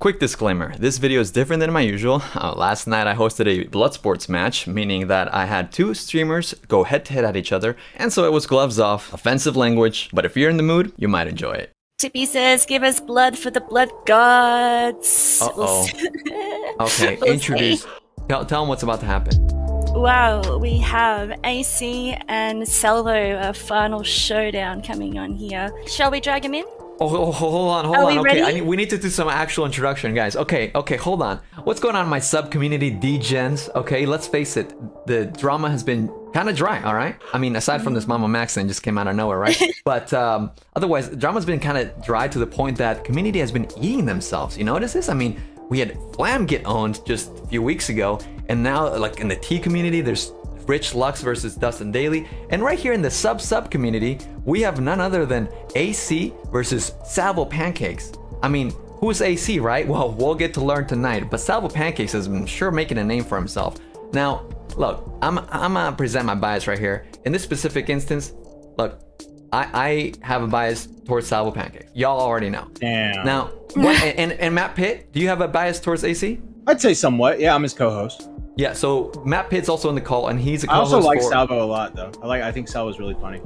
Quick disclaimer, this video is different than my usual. Last night I hosted a Bloodsports match, meaning that I had two streamers go head to head at each other, and so it was gloves off, offensive language, but if you're in the mood, you might enjoy it. Tippy says, give us blood for the blood gods. Uh-oh. Okay, introduce. Tell them what's about to happen. Wow, we have AC and Salvo, a final showdown coming on here. Shall we drag him in? Oh, hold on. Okay, we need to do some actual introduction, guys. Okay, hold on. What's going on in my sub community, D-Gens? Okay, let's face it, the drama has been kind of dry, all right? I mean, aside from this mamamax thing just came out of nowhere, right? But otherwise, the drama's been kind of dry to the point that community has been eating themselves. You notice this? I mean, we had Flam get owned just a few weeks ago, and now, like, in the T community, there's Rich Lux versus Dustin Daly, and right here in the sub community we have none other than AC versus Salvo Pancakes. I mean, who's AC, right? Well, we'll get to learn tonight, but Salvo Pancakes is sure making a name for himself. Now look, I'm gonna present my bias right here. In this specific instance, look, I have a bias towards Salvo Pancakes. Y'all already know. Damn. Now and Matt Pitt, do you have a bias towards AC? I'd say somewhat. Yeah, I'm his co-host. Yeah, so Matt Pitt's also in the call, and he's a co-host. I also like Salvo a lot, though. I think Salvo's really funny.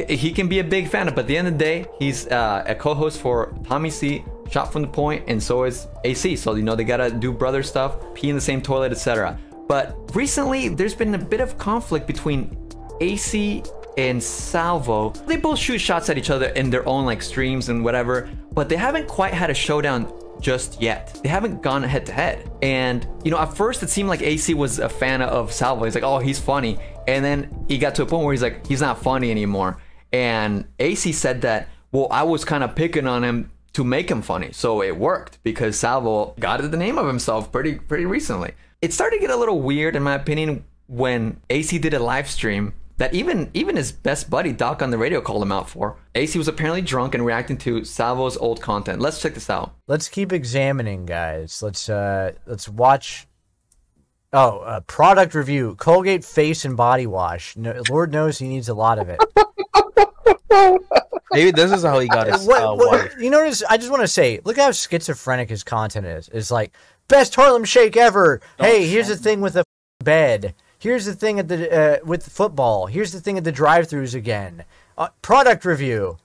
He can be a big fan, but at the end of the day, he's a co-host for Tommy C, Shot from the Point, and so is AC. So, you know, they gotta do brother stuff, pee in the same toilet, etc. But recently, there's been a bit of conflict between AC and Salvo. They both shoot shots at each other in their own, like, streams and whatever, but they haven't quite had a showdown just yet. They haven't gone head to head. And, you know, at first it seemed like AC was a fan of Salvo. He's like, oh, he's funny. And then he got to a point where he's like, he's not funny anymore. And AC said that, well, I was kind of picking on him to make him funny. So it worked because Salvo got the name of himself pretty recently. It started to get a little weird, in my opinion, when AC did a live stream that even his best buddy Doxx on the radio called him out for. AC was apparently drunk and reacting to Salvo's old content. Let's check this out. Let's keep examining, guys. Let's watch. Oh, product review: Colgate face and body wash. No, Lord knows he needs a lot of it. Maybe this is how he got his you notice? I just want to say, look how schizophrenic his content is. It's like best Harlem Shake ever. Hey, here's the thing with the bed. Here's the thing at the with the football. Here's the thing at the drive-thrus again. Product review.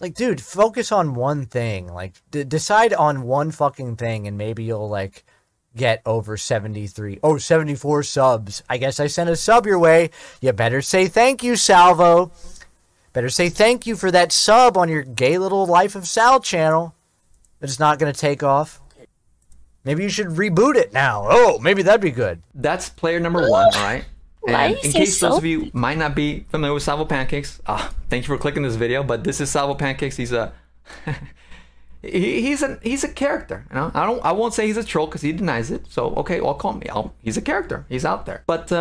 Like, dude, focus on one thing. Like, decide on one fucking thing, and maybe you'll, like, get over 74 subs. I guess I sent a sub your way. You better say thank you, Salvo. Better say thank you for that sub on your gay little Life of Sal channel. It's not going to take off. Maybe you should reboot it now. Oh, maybe that'd be good. That's player number one, all right? And in case those of you might not be familiar with Salvo Pancakes, thank you for clicking this video, but this is Salvo Pancakes. He's a he's a character. You know? I won't say he's a troll because he denies it. So okay, well, call me. He's a character. He's out there. But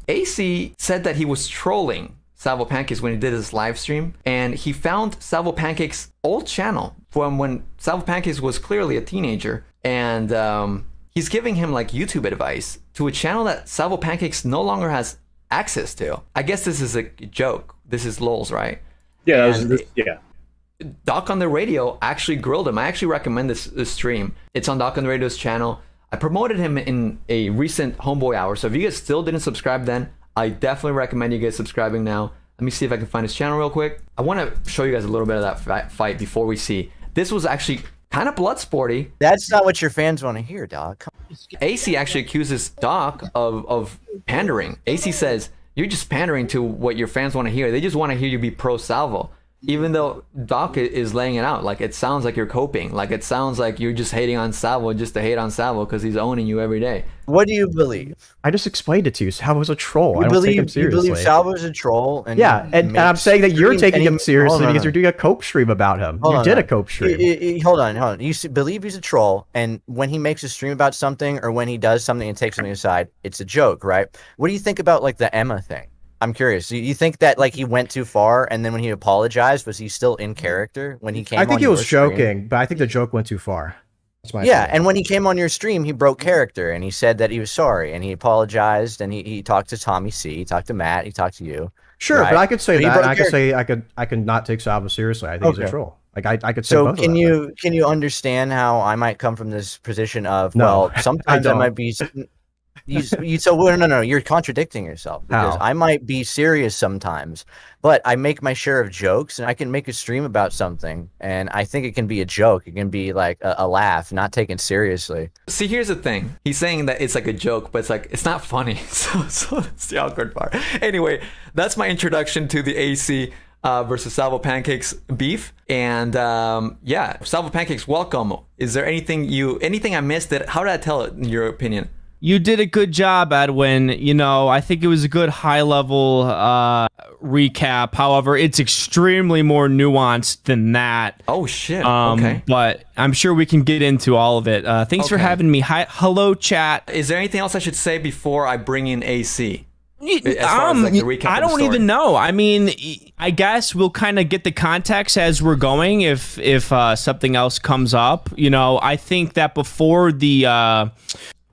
AC said that he was trolling Salvo Pancakes when he did his live stream, and he found Salvo Pancakes' old channel from when Salvo Pancakes was clearly a teenager. And he's giving him like YouTube advice to a channel that Salvo Pancakes no longer has access to. I guess this is a joke. This is lols, right? Yeah, yeah. Doxx on the radio actually grilled him. I actually recommend this stream. It's on Doxx on the radio's channel. I promoted him in a recent Homeboy hour. So if you guys still didn't subscribe then, I definitely recommend you guys subscribing now. Let me see if I can find his channel real quick. I want to show you guys a little bit of that fight before we see. This was actually kind of bloodsporty. That's not what your fans want to hear, dog. AC actually accuses Doxx of pandering. AC says, you're just pandering to what your fans want to hear. They just want to hear you be pro Salvo. Even though Doxx is laying it out, like it sounds like you're coping. Like it sounds like you're just hating on Salvo just to hate on Salvo because he's owning you every day. What do you believe? I just explained it to you. Salvo's a troll. I don't take him seriously. You believe Salvo's a troll? And yeah, and I'm saying that you're taking him seriously because you're doing a cope stream about him. You did a cope stream. Hold on. You believe he's a troll, and when he makes a stream about something or when he does something and takes something aside, it's a joke, right? What do you think about like the Emma thing? I'm curious. You think that like he went too far, and then when he apologized, was he still in character when he came? I think he was joking, but I think the joke went too far. That's my opinion. And when he came on your stream, he broke character, and he said that he was sorry, and he apologized, and he talked to Tommy C, he talked to Matt, he talked to you. Sure, right? But I could say that. And I could say I could not take Salvo seriously. I think he's a troll. Like I could say So both can of that. you understand how I might come from this position of well, sometimes I might be. No, you're contradicting yourself because I might be serious sometimes, but I make my share of jokes and I can make a stream about something and I think it can be a joke. It can be like a laugh, not taken seriously. See, here's the thing. He's saying that it's like a joke, but it's like, it's not funny. So that's the awkward part. Anyway, that's my introduction to the AC versus Salvo Pancakes beef. And yeah, Salvo Pancakes, welcome. Is there anything I missed that, how did I tell it in your opinion? You did a good job, Edwin. You know, I think it was a good high-level recap. However, it's extremely more nuanced than that. Oh, shit. Okay. But I'm sure we can get into all of it. Thanks for having me. Hello, chat. Is there anything else I should say before I bring in AC? I don't even know. I mean, I guess we'll kind of get the context as we're going if something else comes up. You know, I think that before the...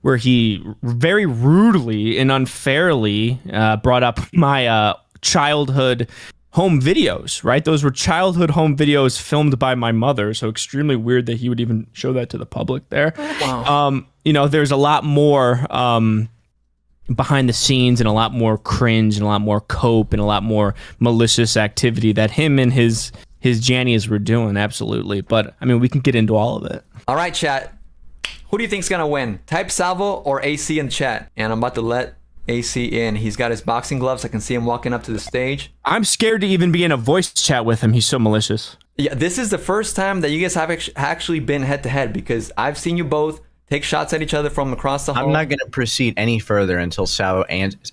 where he very rudely and unfairly brought up my childhood home videos, right? Those were childhood home videos filmed by my mother, so extremely weird that he would even show that to the public there. Wow. You know, there's a lot more behind the scenes and a lot more cringe and a lot more cope and a lot more malicious activity that him and his Jannies were doing, absolutely. But, I mean, we can get into all of it. All right, chat. Who do you think's gonna win? Type Salvo or AC in chat. And I'm about to let AC in. He's got his boxing gloves. I can see him walking up to the stage. I'm scared to even be in a voice chat with him. He's so malicious. Yeah, this is the first time that you guys have actually been head to head because I've seen you both take shots at each other from across the hall. I'm not going to proceed any further until Salvo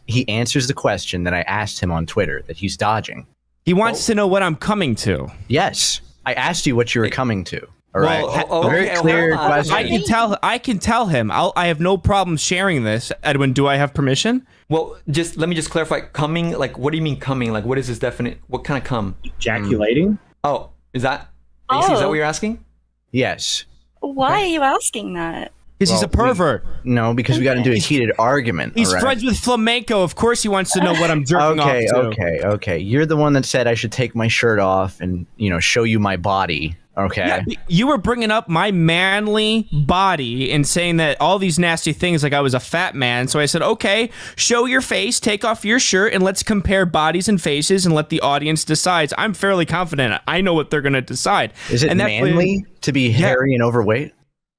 he answers the question that I asked him on Twitter that he's dodging. He wants to know what I'm coming to. Yes, I asked you what you were coming to. All right. Very clear question. I can tell him. I have no problem sharing this. Edwin, do I have permission? Well, let me just clarify. Coming, like, what do you mean coming? Like, what is this definite? What kind of come? Ejaculating? Oh, is that AC? Is that what you're asking? Yes. Why are you asking that? Because he's a pervert. No, because we got into a heated argument. He's friends with Flamenco. Of course he wants to know what I'm jerking off to. Okay. You're the one that said I should take my shirt off and, you know, show you my body. Okay. Yeah, you were bringing up my manly body and saying that all these nasty things like I was a fat man. So I said, okay, show your face, take off your shirt, and let's compare bodies and faces and let the audience decide. I'm fairly confident. I know what they're going to decide. Is it manly to be hairy and overweight?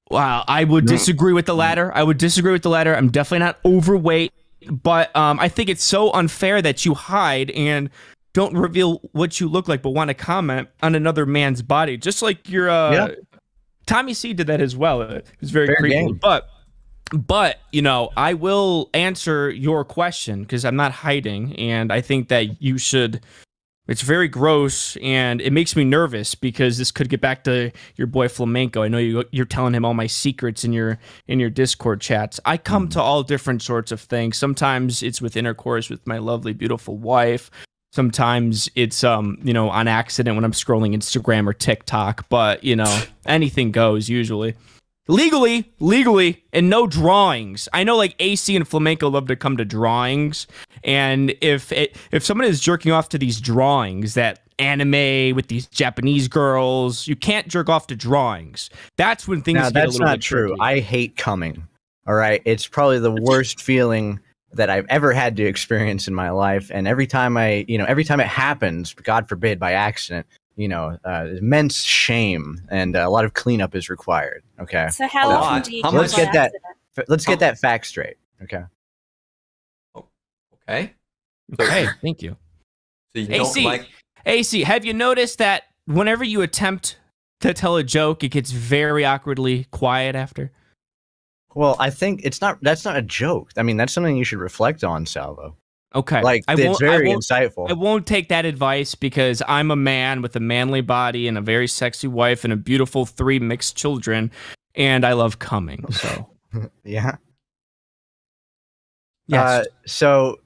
Wow, I would disagree with the latter. I'm definitely not overweight, but I think it's so unfair that you hide and don't reveal what you look like, but want to comment on another man's body. Just like your Tommy C did that as well. It was very creepy. But you know, I will answer your question because I'm not hiding, and I think that you should. It's very gross, and it makes me nervous because this could get back to your boy Flamenco. I know you're telling him all my secrets in your Discord chats. I come to all different sorts of things. Sometimes it's with intercourse with my lovely, beautiful wife. Sometimes it's you know, on accident when I'm scrolling Instagram or TikTok. But you know, anything goes usually. Legally, and no drawings. I know like AC and Flamenco love to come to drawings, and if someone is jerking off to these drawings, that anime with these Japanese girls, you can't jerk off to drawings. That's when things get a little bit tricky. That's not true. I hate coming. All right, it's probably the worst feeling that I've ever had to experience in my life, and every time it happens, God forbid by accident, you know, immense shame and a lot of cleanup is required. Okay. So how often do you do let's get that fact straight. Okay. Okay. Okay. Thank you. So you AC, have you noticed that whenever you attempt to tell a joke, it gets very awkwardly quiet after? Well, I think that's not a joke. I mean, that's something you should reflect on, Salvo. Okay. Like, it's very insightful. I won't take that advice because I'm a man with a manly body and a very sexy wife and a beautiful 3 mixed children, and I love coming, so. Yeah. Yes. So,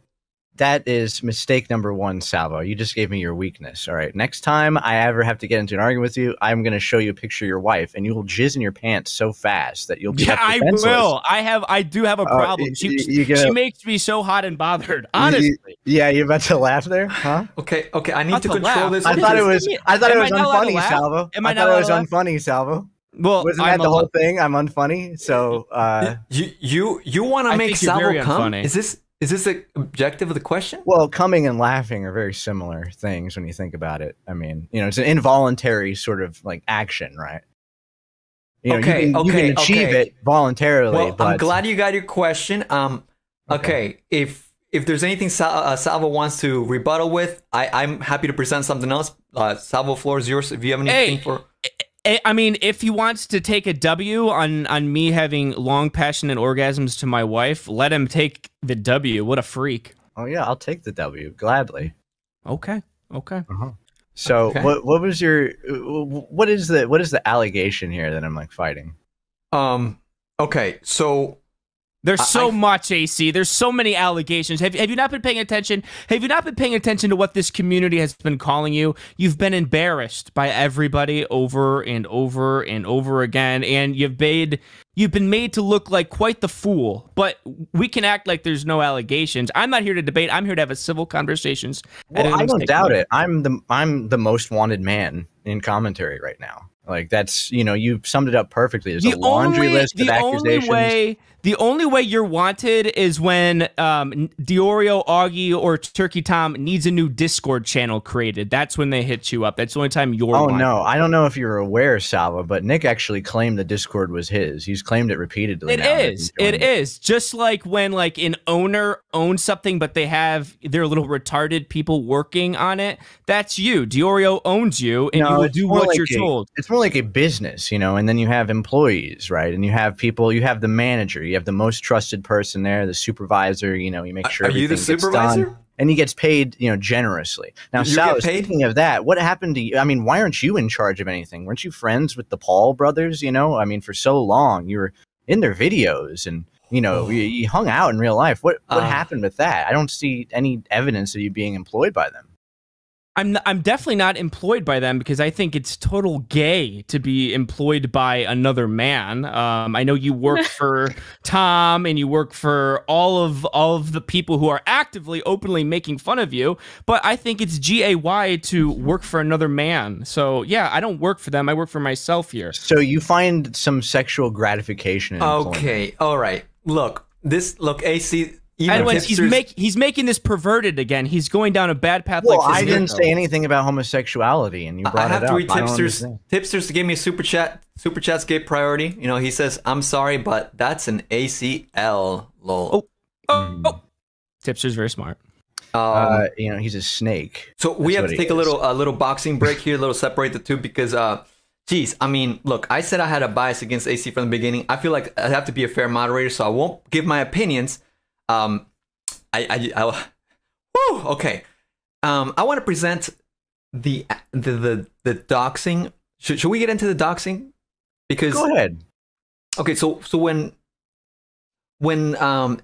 That is mistake number one, Salvo. You just gave me your weakness. All right. Next time I ever have to get into an argument with you, I'm going to show you a picture of your wife, and you will jizz in your pants so fast that you'll be I will. I do have a problem. She makes me so hot and bothered. Honestly. Yeah, you about to laugh there, huh? Okay. I need to control this. I thought it was unfunny, Salvo. I thought it was unfunny, Salvo. Well, wasn't that the whole thing? I'm unfunny. So you want to make Salvo come? Is this the objective of the question? Well, coming and laughing are very similar things when you think about it. I mean, it's an involuntary sort of like action, right? You can achieve it voluntarily. Well, I'm glad you got your question. Okay. If there's anything Salvo wants to rebuttal with, I'm happy to present something else. Salvo, floor is yours. If you have anything for... I mean, if he wants to take a W on me having long, passionate orgasms to my wife, let him take the W. What a freak. Oh, yeah, I'll take the W, gladly. Okay. So, okay. What was your... What is the allegation here that I'm, like, fighting? Okay, so... There's so much, AC. There's so many allegations. Have you not been paying attention? Have you not been paying attention to what this community has been calling you? You've been embarrassed by everybody over and over and over again, and you've been made to look like quite the fool. But we can act like there's no allegations. I'm not here to debate. I'm here to have a civil conversations. Well, I don't doubt it. I'm the most wanted man in commentary right now. Like, that's, you summed it up perfectly. There's a laundry list of accusations. The only way you're wanted is when Diorio, Augie, or Turkey Tom needs a new Discord channel created. That's when they hit you up. That's the only time you're wanted. No. I don't know if you're aware, Salvo, but Nick actually claimed the Discord was his. He's claimed it repeatedly. It is. Just like when like an owner owns something, but they have their little retarded people working on it. That's you. Diorio owns you, and you will do what you're told. It's more like a business, and then you have employees, right? And you have people, you have the manager, you have the most trusted person there, the supervisor, you make sure everything gets done. Are you the supervisor? And he gets paid, generously. Now, Sal, speaking of that, what happened to you? I mean, why aren't you in charge of anything? Weren't you friends with the Paul brothers, I mean, for so long, you were in their videos and, you hung out in real life. What happened with that? I don't see any evidence of you being employed by them. I'm definitely not employed by them because I think it's total gay to be employed by another man. I know you work for Tom and you work for all of the people who are actively, openly making fun of you, but I think it's GAY to work for another man. So yeah, I don't work for them. I work for myself here. So you find some sexual gratification in employment. Okay, all right. Look, AC. Anyways, he's making this perverted again. He's going down a bad path. Well, I didn't say anything about homosexuality, and you brought it up. I have to read tipsters. Tipsters gave me a super chat. Super chats gave priority. He says, "I'm sorry, but that's an ACL." Lol. Oh. Tipster's very smart. He's a snake. So we have to take a little boxing break here. A little separate the two because, geez, I mean, look, I said I had a bias against AC from the beginning. I feel like I have to be a fair moderator, so I won't give my opinions. Okay. I want to present the doxing. Should we get into the doxing? Because go ahead. Okay, so when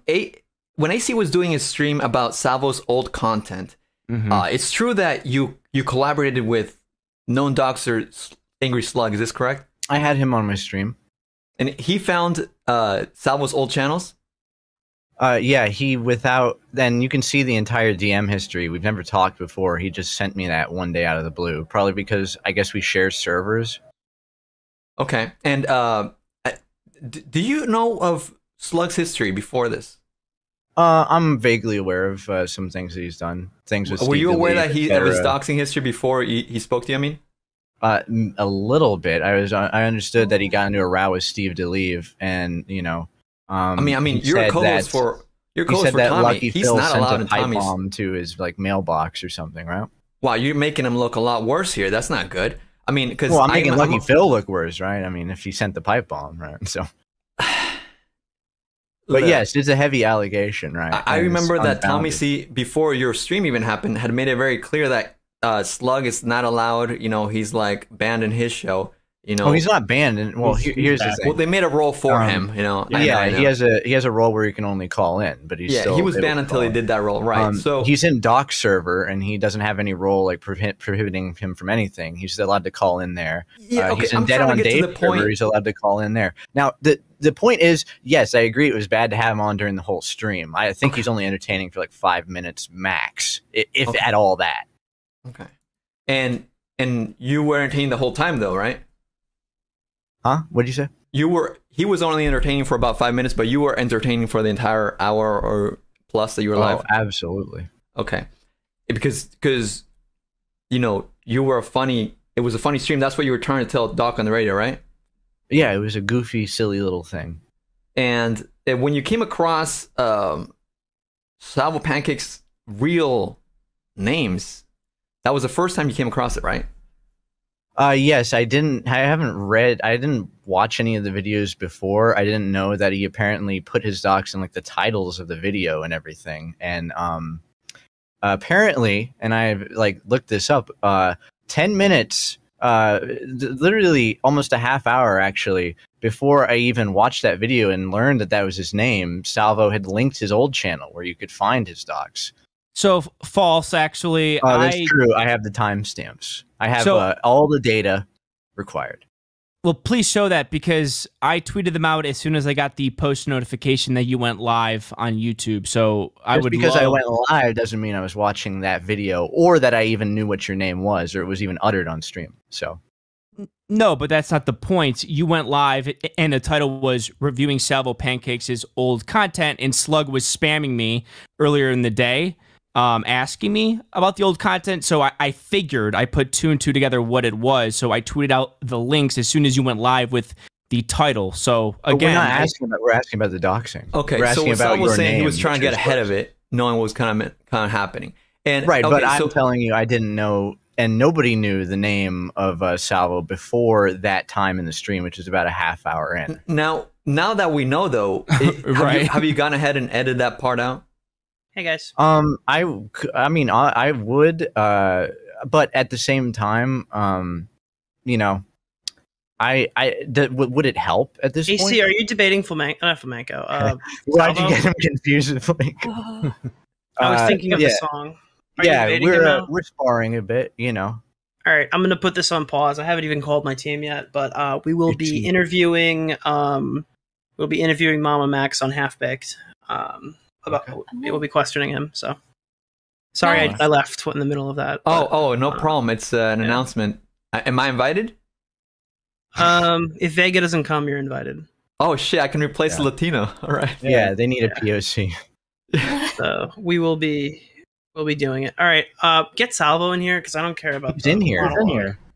AC was doing his stream about Salvo's old content, it's true that you collaborated with known doxer Angry Slug. Is this correct? I had him on my stream, and he found Salvo's old channels. Yeah, then you can see the entire DM history. We've never talked before. He just sent me that one day out of the blue, probably because I guess we share servers. Okay, and do you know of Slug's history before this? I'm vaguely aware of some things that he's done. Things with. Were you aware that of his doxing history before he spoke to you? I mean, a little bit. I understood that he got into a row with Steve DeLeve, and I mean, you're a co-host for Tommy. Lucky He's Phil not allowed sent in a pipe Tommy's bomb to his mailbox or something, right? Wow, you're making him look a lot worse here. That's not good. I mean, because I'm making Lucky Phil look worse, right? I mean, if he sent the pipe bomb, right? So, but yes, it's a heavy allegation, right? I remember that Tommy C, before your stream even happened, had made it very clear that Slug is not allowed. He's like banned in his show. You know, Oh, he's not banned. And well, here's the thing. Well, they made a role for him. You know, yeah, he has a role where he can only call in, but he's still he was banned until he did that role, right? So he's in Doxx server, and he doesn't have any role like prohibiting him from anything. He's allowed to call in there. Yeah, okay. He's in Dead on Dave server. He's allowed to call in there. Now the point is, yes, I agree. It was bad to have him on during the whole stream. I think he's only entertaining for like 5 minutes max, if at all that. Okay. And you were entertaining the whole time though, right? Huh? What did you say? He was only entertaining for about 5 minutes, but you were entertaining for the entire hour or plus that you were live. Absolutely. Okay. Because you know, it was a funny stream. That's what you were trying to tell Doc on the radio, right? Yeah, it was a goofy, silly little thing. And when you came across Salvo Pancakes' real names, that was the first time you came across it, right? Yes, I didn't watch any of the videos before. I didn't know that he apparently put his docs in like the titles of the video and everything. And apparently, and I've like looked this up, 10 minutes, literally almost a half hour actually, before I even watched that video and learned that was his name, Salvo had linked his old channel where you could find his docs. So false, actually. That's true. I have the timestamps. I have all the data required. Well, please show that, because I tweeted them out as soon as I got the post notification that you went live on YouTube. So I went live doesn't mean I was watching that video or that I even knew what your name was or it was even uttered on stream. So no, but that's not the point. You went live and the title was reviewing Salvo Pancakes' old content, and Slug was spamming me earlier in the day, asking me about the old content. So I figured, I put 2 and 2 together what it was. So I tweeted out the links as soon as you went live with the title. So again, we're asking about the doxing. Okay, we're so what Sal was saying, he was trying to get ahead of it, knowing what was kind of happening. And right, okay, but I'm telling you, I didn't know, and nobody knew the name of Salvo before that time in the stream, which is about a half hour in. Now that we know, though, have you gone ahead and edited that part out? Hey guys. I mean, I would, but at the same time, you know, would it help at this point? AC, are you debating Flamenco? Not Flamenco. Why'd you get him confused with Flamenco? I was thinking of the song. We're sparring a bit, you know. All right, I'm gonna put this on pause. I haven't even called my team yet, but we will be interviewing. We'll be interviewing mamamax on Half Baked. We'll be questioning him. So sorry, I left in the middle of that. But, no problem. It's an announcement. Am I invited? If Vega doesn't come, you're invited. Oh shit! I can replace the Latino. All right. Yeah, they need a POC. So we'll be doing it. All right. Get Salvo in here because I don't care about. He's in here.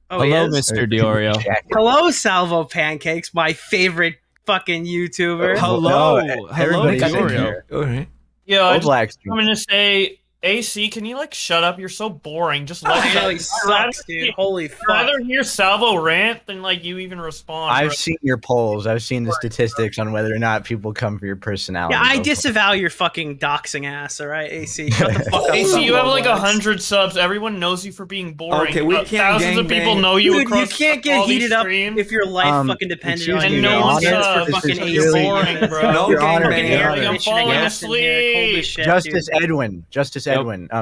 Oh, hello, Mr. Diorio. Hello, Salvo Pancakes, my favorite fucking YouTuber. Hello, Diorio. All right. Yeah, I'm gonna say, AC, can you like shut up? You're so boring. Just let I know he sucks, dude. Holy fuck. I'd rather hear Salvo rant than like you even respond. I've seen your polls. I've seen the statistics on whether or not people come for your personality. Yeah, I disavow your fucking doxing ass. All right, AC. Shut the fuck up. AC, you have like 100 subs. Everyone knows you for being boring. Okay, we can't. Thousands of people know you. Dude, you can't get heated up if your life fucking depended on you. And no one subs. Fucking You're boring, bro. No gangbang. I'm falling asleep. Justice Edwin.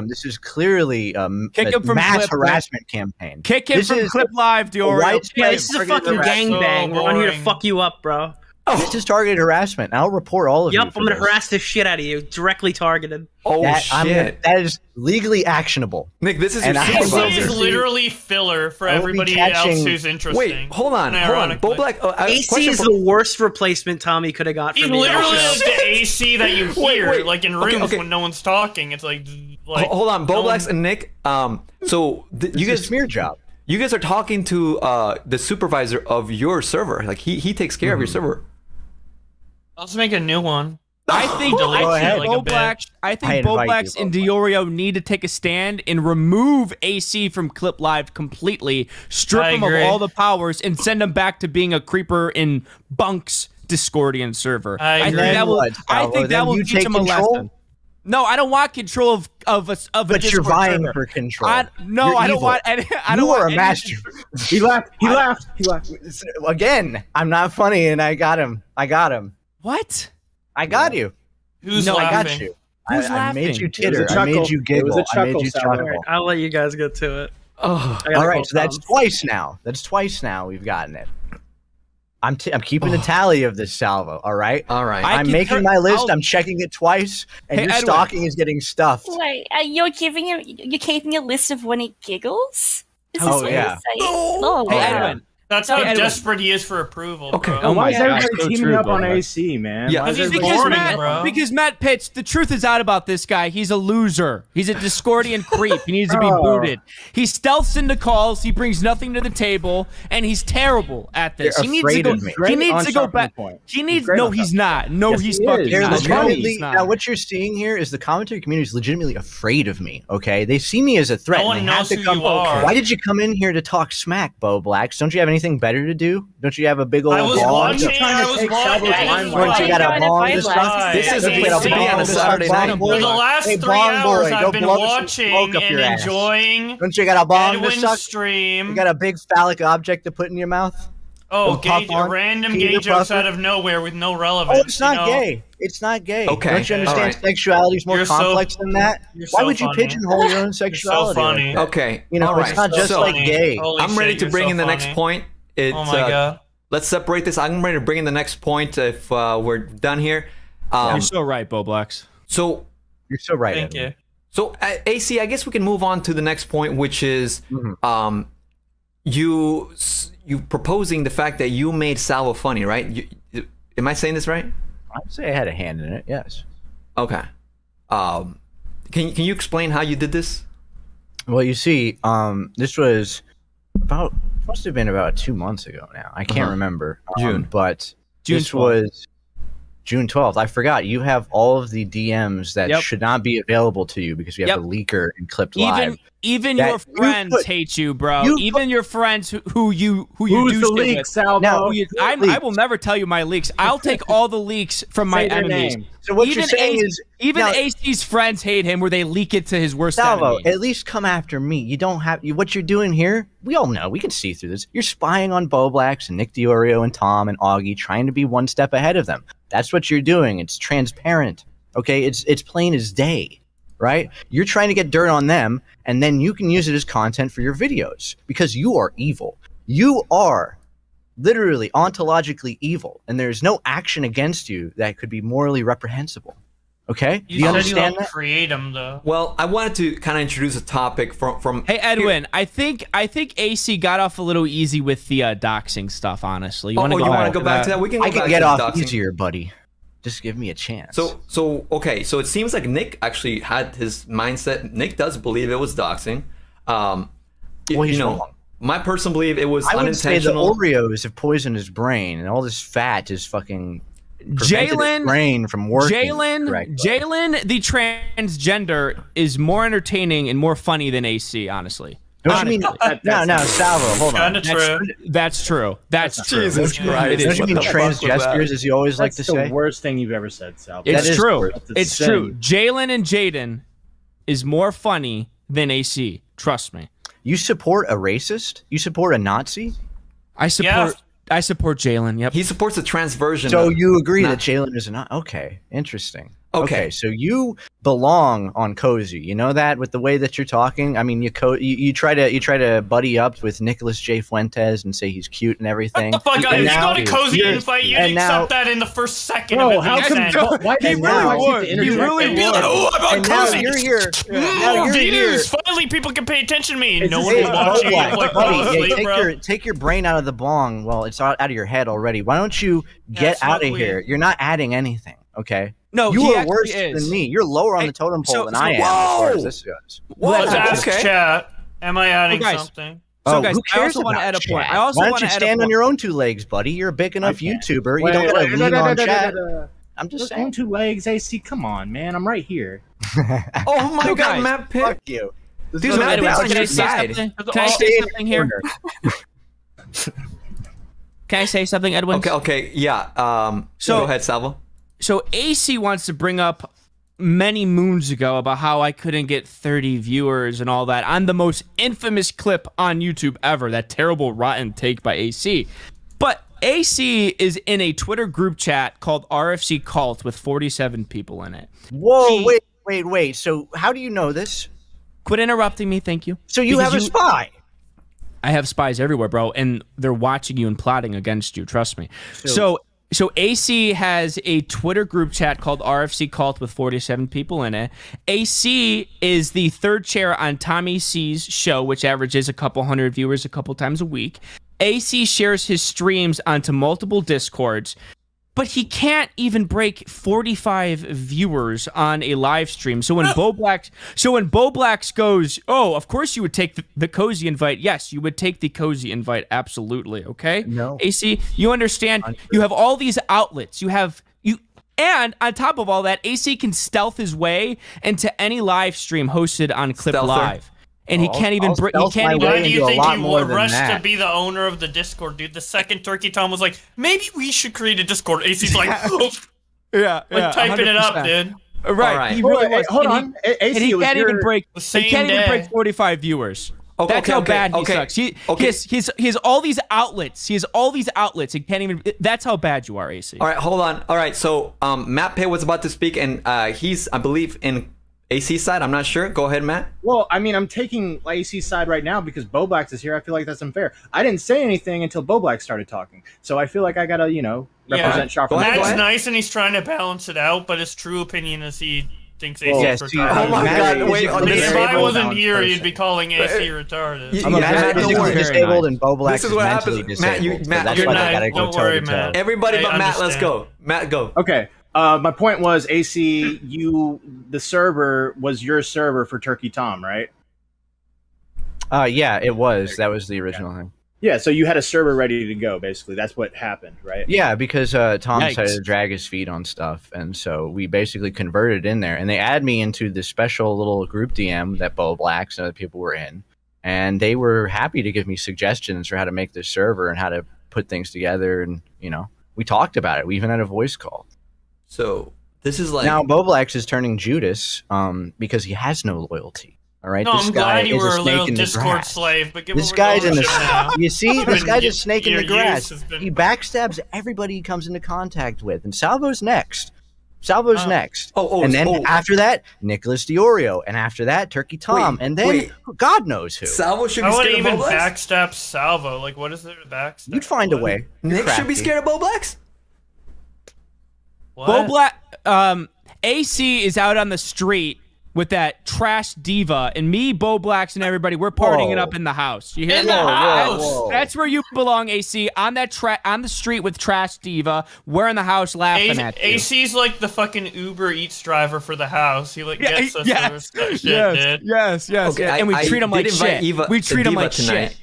This is clearly a mass harassment campaign. Kick him from Clip Live, Diorio. Yeah, this is a fucking gangbang. We're on here to fuck you up, bro. This is targeted harassment. I'll report all of you. Yep, I'm gonna harass the shit out of you. Directly targeted. Shit. That is legally actionable. Nick, this is your supervisor. AC is literally filler for everybody else who's interesting. Wait, hold on. Bowblax, AC is the worst replacement Tommy could have got from me. He literally is the AC that you hear, like in rooms when no one's talking. It's like hold on, Bowblax and Nick. So you guys smear job. You guys are talking to the supervisor of your server. Like he takes care of your server. Let's make a new one. I think Bowblax and Diorio need to take a stand and remove AC from Clip Live completely, strip him of all the powers, and send him back to being a creeper in Bunk's Discordian server. I think that will teach him a lesson. No, I don't want control of a But you're Discord vying server. for control. I don't want any. I don't You are want a master. He laughed. He laughed. He laughed. Again, I'm not funny, and I got him. I got him. What? I got you. Who's No, laughing? I got you. Who's I made laughing? you It titter. was a I made chuckle. you It giggle. was a I made chuckle, you Salvo. chuckle. I'll let you guys get to it. Oh, All right, so that's twice now. That's twice now we've gotten it. I'm keeping a tally of this, Salvo. All right. all right. I'm making my list. I'm checking it twice, and Hey, your Edwin. stocking is getting stuffed. Wait, you're keeping a list of when he giggles? Is this Oh, what yeah. you're saying? Oh, Hey, wow. Edwin. That's how Edwin. desperate he is for approval. Okay. Bro. Oh Why my is God. everybody so teaming true, up on Bowblax. AC, man? Yeah. Why is Because he's everybody boring, teaming up? bro. Because Matt Pitts, the truth is out about this guy. He's a loser. He's a Discordian creep. He needs to be booted. He stealths into calls. He brings nothing to the table, and he's terrible at this. You're He needs to afraid go. of me. He needs on to go sharpening back. the point. He needs. Great No, on he's sharpening. not. No, Yes, he's he fucking is. They're not. No, legitimately he's not. now. What you're seeing here is the commentary community is legitimately afraid of me. Okay, they see me as a threat. No one and they have knows to who come. you are. Why did you come in here to talk smack, Bowblax? Don't you have anything better to do? Don't you have a big old I was ball? watching. trying to I was take watching. Salvo's limelight. Don't you got a ball in this stuff? This is Don't you got a to be ball on in a this Saturday stuff, night. bong For boy? the last Hey, 3 bong hours, boy, I've go been blow some watching smoke up and your ass. enjoying Don't you got a bong to Edwin's suck? stream. You got a big phallic object to put in your mouth? Oh, Go puff gay, on. random Peter gay jokes Puffer. out of nowhere with no relevance. Oh, it's not you know? gay. It's not gay. Okay, Don't you understand? alright. Sexuality is more You're so- complex than that. you're Why so would you funny. pigeonhole your own sexuality? funny. Like that? Okay. You know, all it's right. not just So, like gay. Holy I'm ready shit, to you're bring so in the funny. next point. It's, Oh my god. Let's separate this. I'm ready to bring in the next point if we're done here. You're so right, Bowblax. So, You're so right. Thank Edwin. you. so AC, I guess we can move on to the next point, which is Mm-hmm. you proposing the fact that you made Salvo funny, right? Am I saying this right? I'd say I had a hand in it. Yes. Okay. Can you explain how you did this? Well, you see, this was must have been about 2 months ago now. I can't remember. June. But June this 12th. was June 12th. I forgot. You have all of the DMs that Yep. should not be available to you because you have Yep. the leaker and clipped live. Even That your you friends put- hate you, bro. you Even your friends who you Who's do the shit leak, with. Salvo? Now, I will never tell you my leaks. I'll take all the leaks from my Say their enemies. name. So what Even you're saying AC is even now- AC's friends hate him, where they leak it to his worst Salvo, enemy. at least come after me. You don't have what you're doing here. We all know. We can see through this. You're spying on Bowblax and Nick Diorio and Tom and Augie, trying to be one step ahead of them. That's what you're doing. It's transparent. Okay, it's plain as day, right? You're trying to get dirt on them, and then you can use it as content for your videos because you are evil. You are literally ontologically evil, and there's no action against you that could be morally reprehensible. Okay, do You you said understand you that? create them though. Well, I wanted to kind of introduce a topic from. Hey Edwin, I think AC got off a little easy with the doxing stuff. Honestly, You want to go back to that? We can. Go I back can get to off doxing. easier, buddy. Just give me a chance. So okay. So it seems like Nick actually had his mindset. Nick does believe it was doxing. Well, he's wrong. My personal belief it was I would say the unintentional. Oreos have poisoned his brain, and all this fat is fucking prevented Jalen- his brain from working. correctly. Jalen, the transgender is more entertaining and more funny than AC. Honestly, Don't you mean no, Salvo? Hold on. Kinda true. that's true. That's true. Jesus Christ! Don't you mean What the fuck was that? transgesters, as you always like That's to the say? worst thing you've ever said, Salvo. It's That is true. true. That's a It's sin. true. Jalen and Jaden is more funny than AC. Trust me. You support a racist? You support a Nazi? I support Jalen. Yep. He supports the trans version. So of you agree Nah. that Jalen is a Nazi? Okay, interesting. Okay. So you belong on Cozy. You know that with the way that you're talking. I mean, you try to buddy up with Nicholas J. Fuentes and say he's cute and everything. What the fuck? And If you now- go to Cozy and fight, you'd and now- accept that in the first second Bro, of it how being come? sent. Why He did really I would. get to He interject really in Be like, there? oh, I'm on And now Cozy. you're here. Now More you're here. views. Finally, people can pay attention to me. It's No the one same will watch you. Bowblax. Like, Buddy, honestly, yeah, bro. take your brain out of the bong. Well, it's out of your head already. Why don't you get smoke out of weed. here? You're not adding anything. Okay. No, You he are actually worse is. than me. You're lower on Hey, the totem pole so- than so- I am as far as Whoa! this goes. Let's ask Okay. chat. Am I adding Well, guys, something? So guys, who I cares also want to about add a point. chat? I also Why don't want you to add a stand on point. your own two legs, buddy? You're a big enough can't. YouTuber. You Wait, don't gotta wait, lean on wait, chat. wait. I'm just Just saying. own two legs, AC. Come on, man. I'm right here. Oh my So God, guys, Matt Pitt. Fuck you. This Dude, is Matt about Pitt's on Can I your say side. something? Can I say something here? Can I say something, Edwin? Okay, yeah. So- go ahead, Salvo. So AC wants to bring up many moons ago about how I couldn't get 30 viewers and all that on the most infamous clip on YouTube ever, that terrible rotten take by AC. But AC is in a Twitter group chat called RFC Cult with 47 people in it. Whoa, wait. So how do you know this? Quit interrupting me, thank you. So you have a spy? I have spies everywhere, bro, and they're watching you and plotting against you, trust me. So AC has a Twitter group chat called RFC Cult with 47 people in it. AC is the third chair on Tommy C's show, which averages a couple hundred viewers a couple times a week. AC shares his streams onto multiple Discords, but he can't even break 45 viewers on a live stream. So when Bowblax goes, oh, of course you would take the cozy invite. Yes, you would take the cozy invite. Absolutely. Okay. No. AC, you understand? You have all these outlets. And on top of all that, AC can stealth his way into any live stream hosted on Clip Live. And he can't even break. Why do you think he rushed to be the owner of the Discord, dude? The second Turkey Tom was like, maybe we should create a Discord. AC's like, yeah, typing 100%. It up, dude. Right. He really was. Hold on. And he can't even break. He can't even break 45 viewers. That's how bad he sucks. He has all these outlets. He has all these outlets. He can't even. That's how bad you are, AC. All right, hold on. All right, so Matt Pay was about to speak, and he's, I believe, in AC side. I'm not sure. Go ahead, Matt. Well, I mean, I'm taking AC side right now because Bowblax is here. I feel like that's unfair. I didn't say anything until Bowblax started talking, so I feel like I gotta, represent Sharp. Matt's nice and he's trying to balance it out, but his true opinion is he thinks AC is retarded. Oh my God! Wait, if I wasn't here, you'd be calling AC retarded. Matt is disabled and Bowblax is what happens. Matt, you're nice. Don't worry, Matt. Everybody but Matt. Let's go. Matt, go. Okay. My point was, AC, the server was your server for Turkey Tom, right? Yeah, it was. That was the original thing. Yeah, so you had a server ready to go, basically. That's what happened, right? Yeah, because Tom decided to drag his feet on stuff, and so we basically converted in there. And they add me into this special little group DM that Bowblax and other people were in, and they were happy to give me suggestions for how to make this server and how to put things together. And, we talked about it. We even had a voice call. So this is like now Bowblax is turning Judas because he has no loyalty. All right, no, I'm glad you were a little Discord slave, but this guy's in the you see, this guy's a snake in the grass. He backstabs everybody he comes into contact with, and Salvo's next. Next. And then after that, Nicholas Diorio, and after that, Turkey Tom, and then God knows who. Salvo should be scared of Bowblax. I wouldn't even backstab Salvo. Like, what is there to backstab? You'd find a way. Nick should be scared of Bowblax. Bowblax, AC is out on the street with that trash diva, and me, Bowblax, and everybody, we're partying it up in the house. You hear in the house? That's where you belong, AC. On the street with trash diva. We're in the house laughing at you. AC's like the fucking Uber Eats driver for the house. He gets us shit, dude. Yes. Okay, and we treat him like shit. We treat him like shit.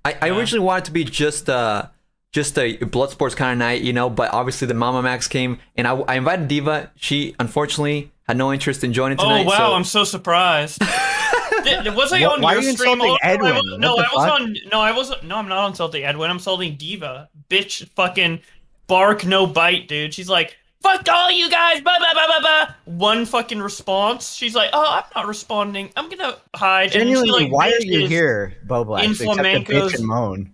I originally wanted to be just a Bloodsports kind of night, but obviously the mamamax came, and I invited Diva. She unfortunately had no interest in joining tonight. Oh wow, I'm so surprised. Was I on your stream? Edwin? No, I'm not insulting Edwin. I'm insulting Diva. Bitch, fucking bark, no bite, dude. She's like, fuck all you guys, blah, blah, blah, blah, blah. One fucking response. She's like, oh, I'm not responding. I'm gonna hide. Genuinely, why are you here, Bowblax, except to bitch and moan?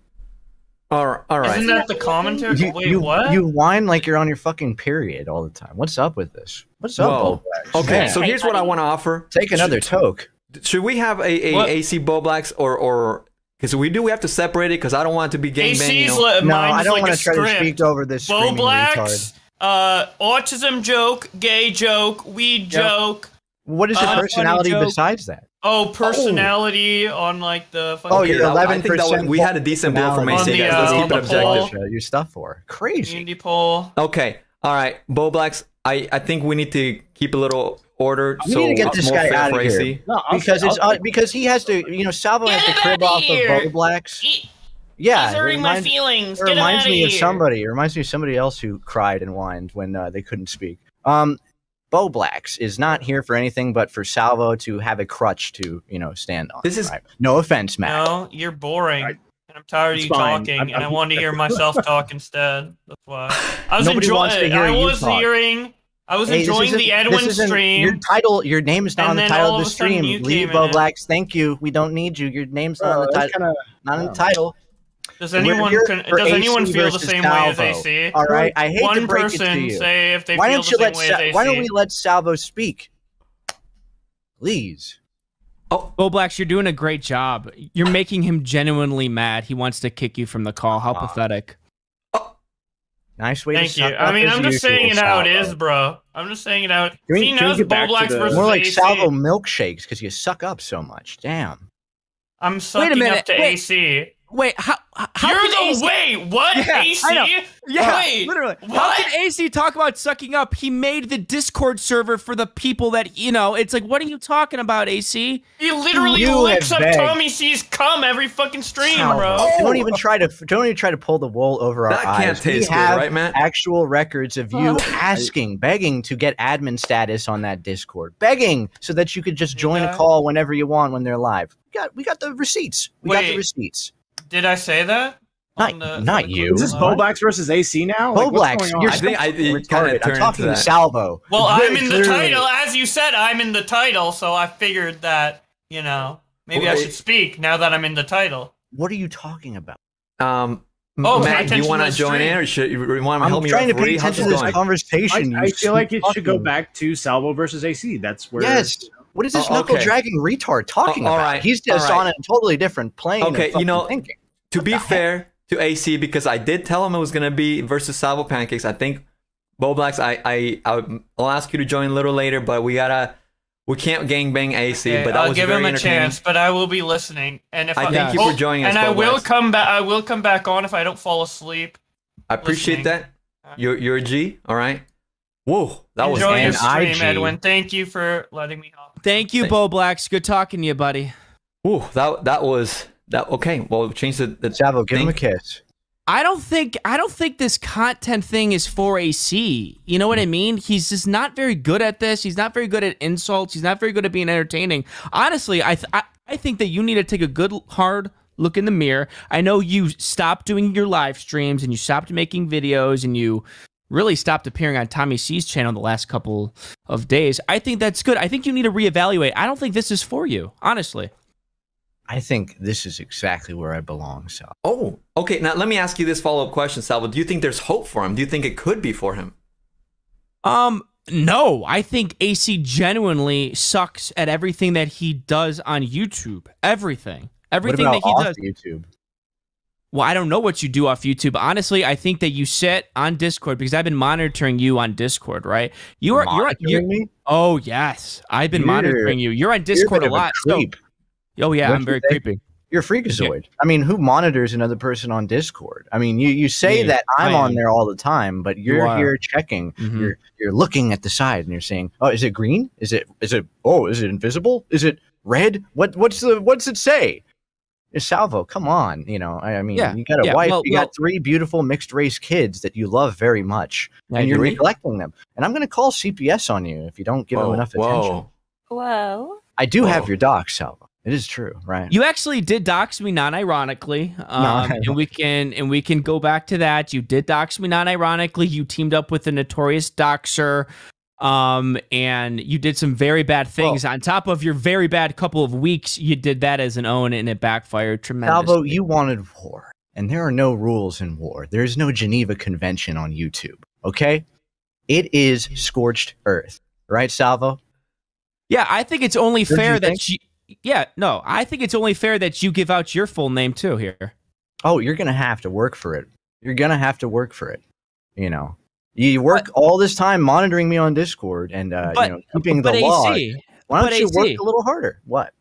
All right. Isn't that the commentary? Wait, what? You whine like you're on your fucking period all the time. What's up with this? What's up, Bowblax? Okay, man. So here's what I want to offer. Take another toke. Should we have a AC Bowblax or because we have to separate it because I don't want it to be gangbang. No, I don't want to try to speak over this Bowblax, autism joke, gay joke, weed joke. What is your personality besides that? Oh, personality on like the. You're 11%. We had a decent bill from AC guys. Let's keep it objective. Your stuff for crazy. Indie poll. Okay, all right, Bowblax. I think we need to keep a little order. We need to get this guy out of here because he has to. Salvo has to crib off of Bowblax. Yeah, he's hurting my feelings. It reminds me of somebody. It reminds me of somebody else who cried and whined when they couldn't speak. Bowblax is not here for anything but for Salvo to have a crutch to, stand on. This is no offense, Matt. No, you're boring. And I'm tired of you talking, and I want to hear myself talk instead. That's why I was enjoying. I was hearing I was enjoying the Edwin stream. Your name is not on the title of the stream. Leave Bowblax. Thank you. We don't need you. Your name's not on the title. Not in the title. Does anyone feel the same way as AC? All right. I hate to break it to you. Say if they feel the same way as AC. Why don't we let Salvo speak? Please. Oh, Bowblax, you're doing a great job. You're making him genuinely mad. He wants to kick you from the call. How pathetic. Nice way Thank you. I mean, I'm just saying it how it is, bro. I'm just saying it out. He knows Bowblax versus more like AC. Salvo milkshakes because you suck up so much. Damn. I'm sucking up to AC. Wait, how what? Yeah, AC? Yeah, wait, literally. What? How can AC talk about sucking up? He made the Discord server for the people that, you know, it's like, what are you talking about, AC? He literally licks up Tommy C's cum every fucking stream, bro. Don't even try to pull the wool over our eyes. That can't taste good, right, man? Actual records of you begging to get admin status on that Discord. Begging so that you could just join a call whenever you want when they're live. We got the receipts. We got the receipts. Did I say that? Not you. Is this Bowblax versus AC now? Bowblax, I'm talking to Salvo. Well, I'm in the title. As you said, I'm in the title, so I figured that, you know, maybe I should speak now that I'm in the title. What are you talking about? Matt, do you want to join in, or should you want to help me? I'm trying to pay attention to this conversation. I feel like it should go back to Salvo versus AC. That's where. Yes. What is this knuckle dragging retard talking about? Right. He's just on a totally different plane. Okay, you know, thinking. To be fair to AC, because I did tell him it was gonna be versus Salvo Pancakes. I think Bowblax, I'll ask you to join a little later, but we can't gangbang AC. Okay, but that I'll was give very him a chance, but I will be listening. And if I thank you for joining us, and I will Bowblax. come back. I will come back on if I don't fall asleep. I appreciate that. You're a G. All right. Whoa, that was enjoy your stream, Edwin. Thank you for letting me hop. Thank you, Bowblax. Good talking to you, buddy. Ooh, that was that. Okay, well, change the Salvo, give him a kiss. I don't think this content thing is for AC. You know what I mean? He's just not very good at this. He's not very good at insults. He's not very good at being entertaining. Honestly, I think that you need to take a good hard look in the mirror. I know you stopped doing your live streams and you stopped making videos and you really stopped appearing on Tommy C's channel the last couple of days. I think that's good. I think you need to reevaluate. I don't think this is for you, honestly. I think this is exactly where I belong, Salvo. Oh, okay. Now let me ask you this follow-up question, Salvo. Do you think there's hope for him? Do you think it could be for him? No. I think AC genuinely sucks at everything that he does on YouTube. Everything that he does. YouTube? Well, I don't know what you do off YouTube. Honestly, I think that you sit on Discord because I've been monitoring you on Discord, right? You're me? Oh, yes. I've been monitoring you. You're on Discord a lot. Oh, yeah, I'm very creepy. You're a freakazoid. I mean, who monitors another person on Discord? I mean, you say that I'm on there all the time, but you're here checking. Mm-hmm. You're looking at the side and you're saying, "Oh, is it green? Is it invisible? Is it red? What's it say?" It's Salvo, come on. You know, I mean, you got a wife, you got 3 beautiful mixed race kids that you love very much, and you're neglecting them. And I'm going to call CPS on you if you don't give them enough attention. Whoa. I do have your docs, Salvo. It is true, right? You actually did dox me non-ironically, and we can go back to that. You did dox me non-ironically. You teamed up with the notorious doxer, and you did some very bad things. On top of your very bad couple of weeks, you did that as an own, and it backfired tremendously. Salvo, you wanted war, and there are no rules in war. There is no Geneva Convention on YouTube. Okay, it is scorched earth, right, Salvo? Yeah, I think it's only fair that you. Yeah, no, I think it's only fair that you give out your full name too here. Oh, you're going to have to work for it. You're going to have to work for it. You know, you work all this time monitoring me on Discord and keeping the log. Why don't you work a little harder? What?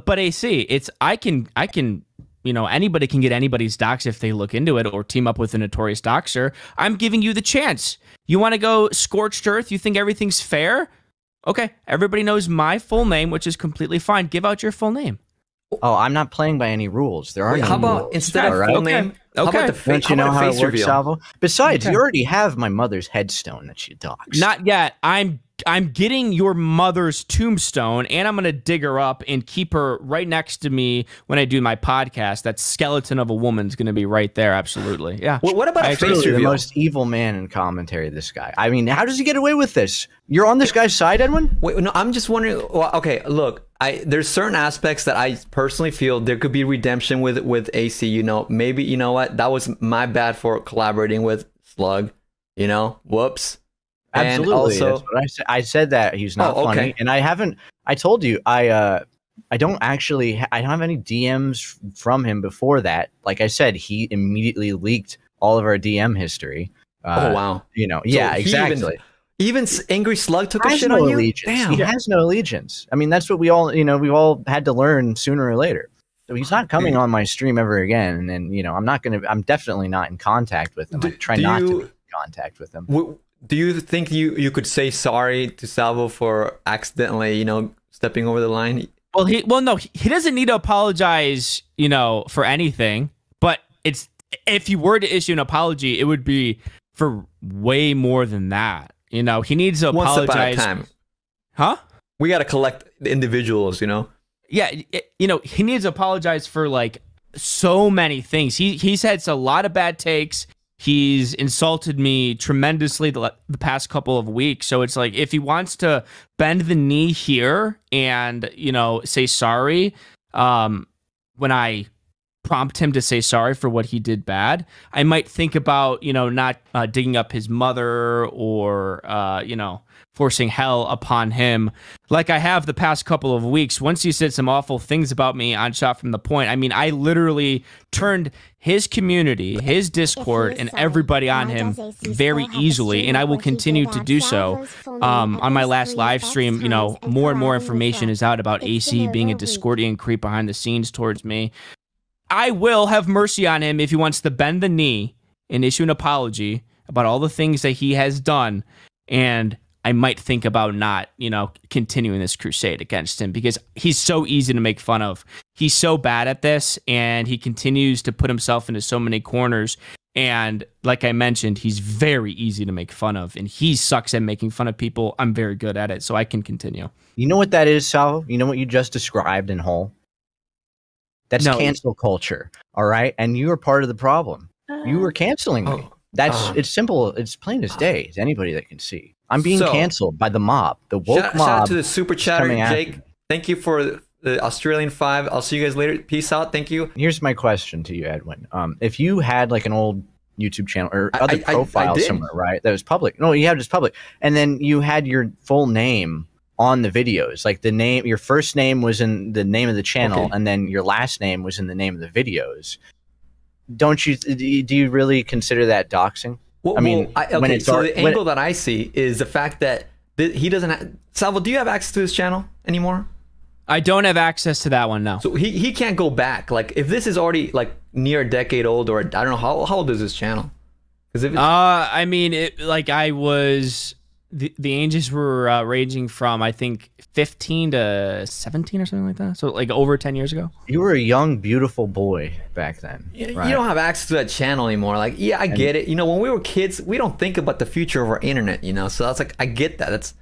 But AC, I can, anybody can get anybody's docs if they look into it or team up with a notorious doxer. I'm giving you the chance. You want to go scorched earth? You think everything's fair? Okay, everybody knows my full name, which is completely fine. Give out your full name. Oh, I'm not playing by any rules. There are no how about rules. Instead of full name? How about the Don't you know how it works, Salvo? Besides, you already have my mother's headstone that she doxed. Not yet. I'm I'm getting your mother's tombstone, and I'm gonna dig her up and keep her right next to me when I do my podcast. That skeleton of a woman's gonna be right there. Absolutely, yeah. Well, what about face the reveal? most evil man in commentary? This guy. I mean, how does he get away with this? You're on this guy's side, Edwin? Wait, no, I'm just wondering. Well, okay, look, there's certain aspects that I personally feel there could be redemption with AC. You know, maybe you know what, that was my bad for collaborating with Slug. You know, whoops. Absolutely. And also, that's what I said. I said that he's not funny, and I haven't. I told you I don't actually. I don't have any DMs from him before that. Like I said, he immediately leaked all of our DM history. Oh wow. You know, So yeah, exactly. Even Angry Slug took a shit no on you. allegiance. Damn. He has no allegiance. I mean, that's what we all, you know, we've all had to learn sooner or later. So he's not coming on my stream ever again. And you know, I'm definitely not in contact with him. I try not to be in contact with him. Do you think you could say sorry to Salvo for accidentally, you know, stepping over the line? Well, no, he doesn't need to apologize, you know, for anything. But if he were to issue an apology, it would be for way more than that. You know, he needs to apologize. One step at a time. Huh? We got to collect the individuals, you know? Yeah, you know, he needs to apologize for, like, so many things. He's had a lot of bad takes. He's insulted me tremendously the past couple of weeks. So it's like, if he wants to bend the knee here and, you know, say sorry, when I prompt him to say sorry for what he did bad, I might think about, you know, not digging up his mother or, you know, forcing hell upon him like I have the past couple of weeks. Once he said some awful things about me on Shot from the Point, I mean, I literally turned his community, his Discord, and everybody on him very easily, and I will continue to do so. On my last live stream, you know, more and more information is out about AC being a Discordian creep behind the scenes towards me. I will have mercy on him if he wants to bend the knee and issue an apology about all the things that he has done, and I might think about not, you know, continuing this crusade against him because he's so easy to make fun of. He's so bad at this, and he continues to put himself into so many corners. And like I mentioned, he's very easy to make fun of, and he sucks at making fun of people. I'm very good at it, so I can continue. You know what that is, Salvo? You know what you just described in whole? That's cancel culture, all right? And you are part of the problem. You were canceling me. It's simple. It's plain as day. It's anybody that can see. I'm being canceled by the mob. The woke mob. Shout out to the super chatter, Jake. Thank you for the Australian 5. I'll see you guys later. Peace out. Thank you. Here's my question to you, Edwin. If you had like an old YouTube channel or other profile somewhere, right, that was public. No, you had just public. And then you had your full name on the videos. Like the name, your first name was in the name of the channel, and then your last name was in the name of the videos. Do you really consider that doxing? Well, I mean, the angle that I see is the fact that he doesn't. Salvo, do you have access to his channel anymore? I don't have access to that one, no. So he can't go back. Like, if this is already like near a decade old, or I don't know how old is his channel? Because I mean, I was the ages were ranging from I think 15 to 17 or something like that. So like over 10 years ago. You were a young, beautiful boy back then. Right? You don't have access to that channel anymore. Like, yeah, I get it. You know, when we were kids, we don't think about the future of our internet. You know, so that's like, I get that.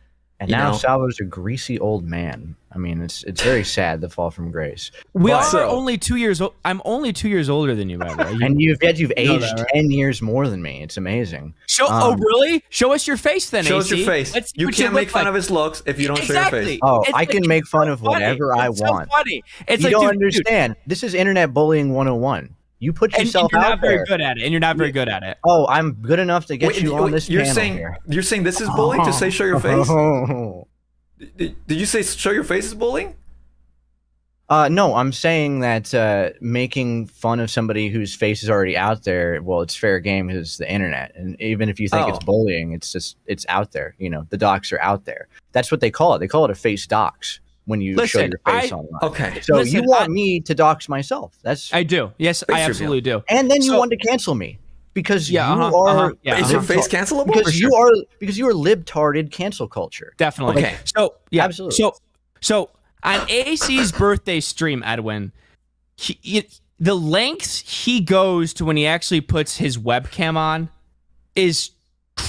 And now Salvo's a greasy old man. I mean, it's very sad, the fall from grace. We are only 2 years old. I'm only 2 years older than you, by the way. And you've aged 10 years more than me. It's amazing. Oh, really? Show us your face then, Show us your face. You can't make fun of his looks if you don't show your face. Oh, I can make fun of whatever I want. So funny. It's you don't understand. This is internet bullying 101. You put yourself out there. And you're not very good at it. And you're not very good at it. Oh, I'm good enough to get you on this panel here. You're saying this is bullying to say show your face? Did you say show your face is bullying? No, I'm saying that making fun of somebody whose face is already out there, well, it's fair game because it's the internet. And even if you think it's bullying, it's out there. You know, the docs are out there. That's what they call it. They call it a face dox when you show your face online. Okay. So you want me to dox myself. I do. Yes, I absolutely do. And then you want to cancel me. Because you are is your face cancelable? Because you are libtarded cancel culture. Definitely. Okay. So yeah. Absolutely. So on AC's birthday stream, Edwin, the lengths he goes to when he actually puts his webcam on is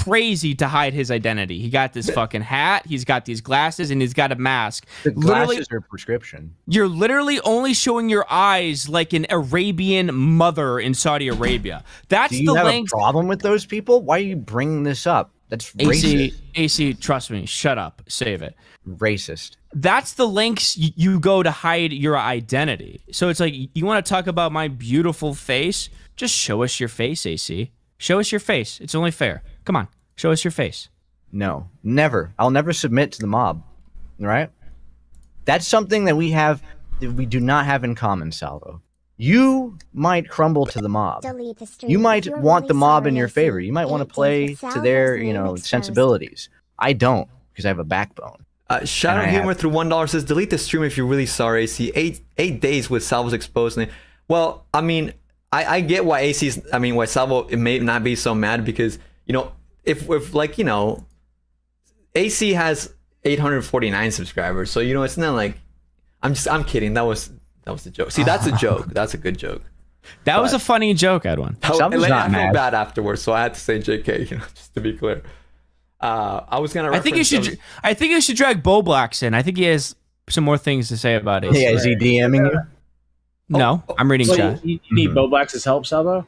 crazy to hide his identity. He got this fucking hat, he's got these glasses, and he's got a mask. The glasses are prescription. You're literally only showing your eyes like an Arabian mother in Saudi Arabia. That's Do you have a problem with those people? Why are you bringing this up? That's racist. AC, trust me. Shut up. Save it. Racist. That's the lengths you go to hide your identity. So it's like, you want to talk about my beautiful face? Just show us your face, AC. Show us your face. It's only fair. Come on. Show us your face. No. Never. I'll never submit to the mob. Right? That's something that we do not have in common, Salvo. You might crumble to the mob. You might want the mob in your favor. You might want to play to their, sensibilities. I don't, because I have a backbone. Shadow Humor through $1 says, delete the stream if you're really sorry, AC. Eight days with Salvo's exposing it. Well, I mean, I get why why Salvo, it may not be so mad, because, if like, AC has 849 subscribers, so, it's not like, I'm kidding. That was a joke. See, that's a joke. That's a good joke. That was a funny joke, Edwin. I felt bad afterwards, so I had to say JK, just to be clear. I was gonna. I think you should drag Bowblax in. I think he has some more things to say about it. Yeah, is he DMing you? No, I'm reading chat. You need Bowblax's help, Salvo?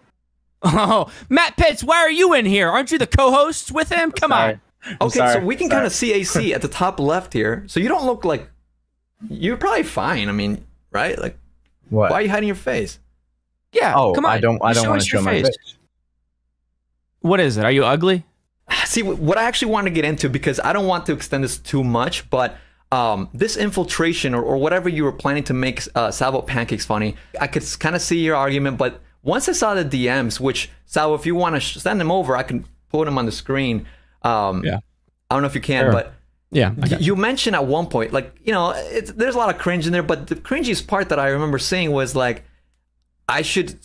Oh, Matt Pitts, why are you in here? Aren't you the co-host with him? Come on. Okay, so we can kind of see AC at the top left here. So you don't look like you're probably fine. I mean, right? Like, what? Why are you hiding your face? Yeah. Come on. I don't want to show my face. What is it? Are you ugly? See, what I actually want to get into, because I don't want to extend this too much, but this infiltration or whatever you were planning to make Salvo Pancakes funny, I could kind of see your argument, but once I saw the DMs, which, Salvo, if you want to send them over, I can put them on the screen. Yeah. I don't know if you can, but yeah, you mentioned at one point, like, there's a lot of cringe in there, but the cringiest part that I remember seeing was like, we should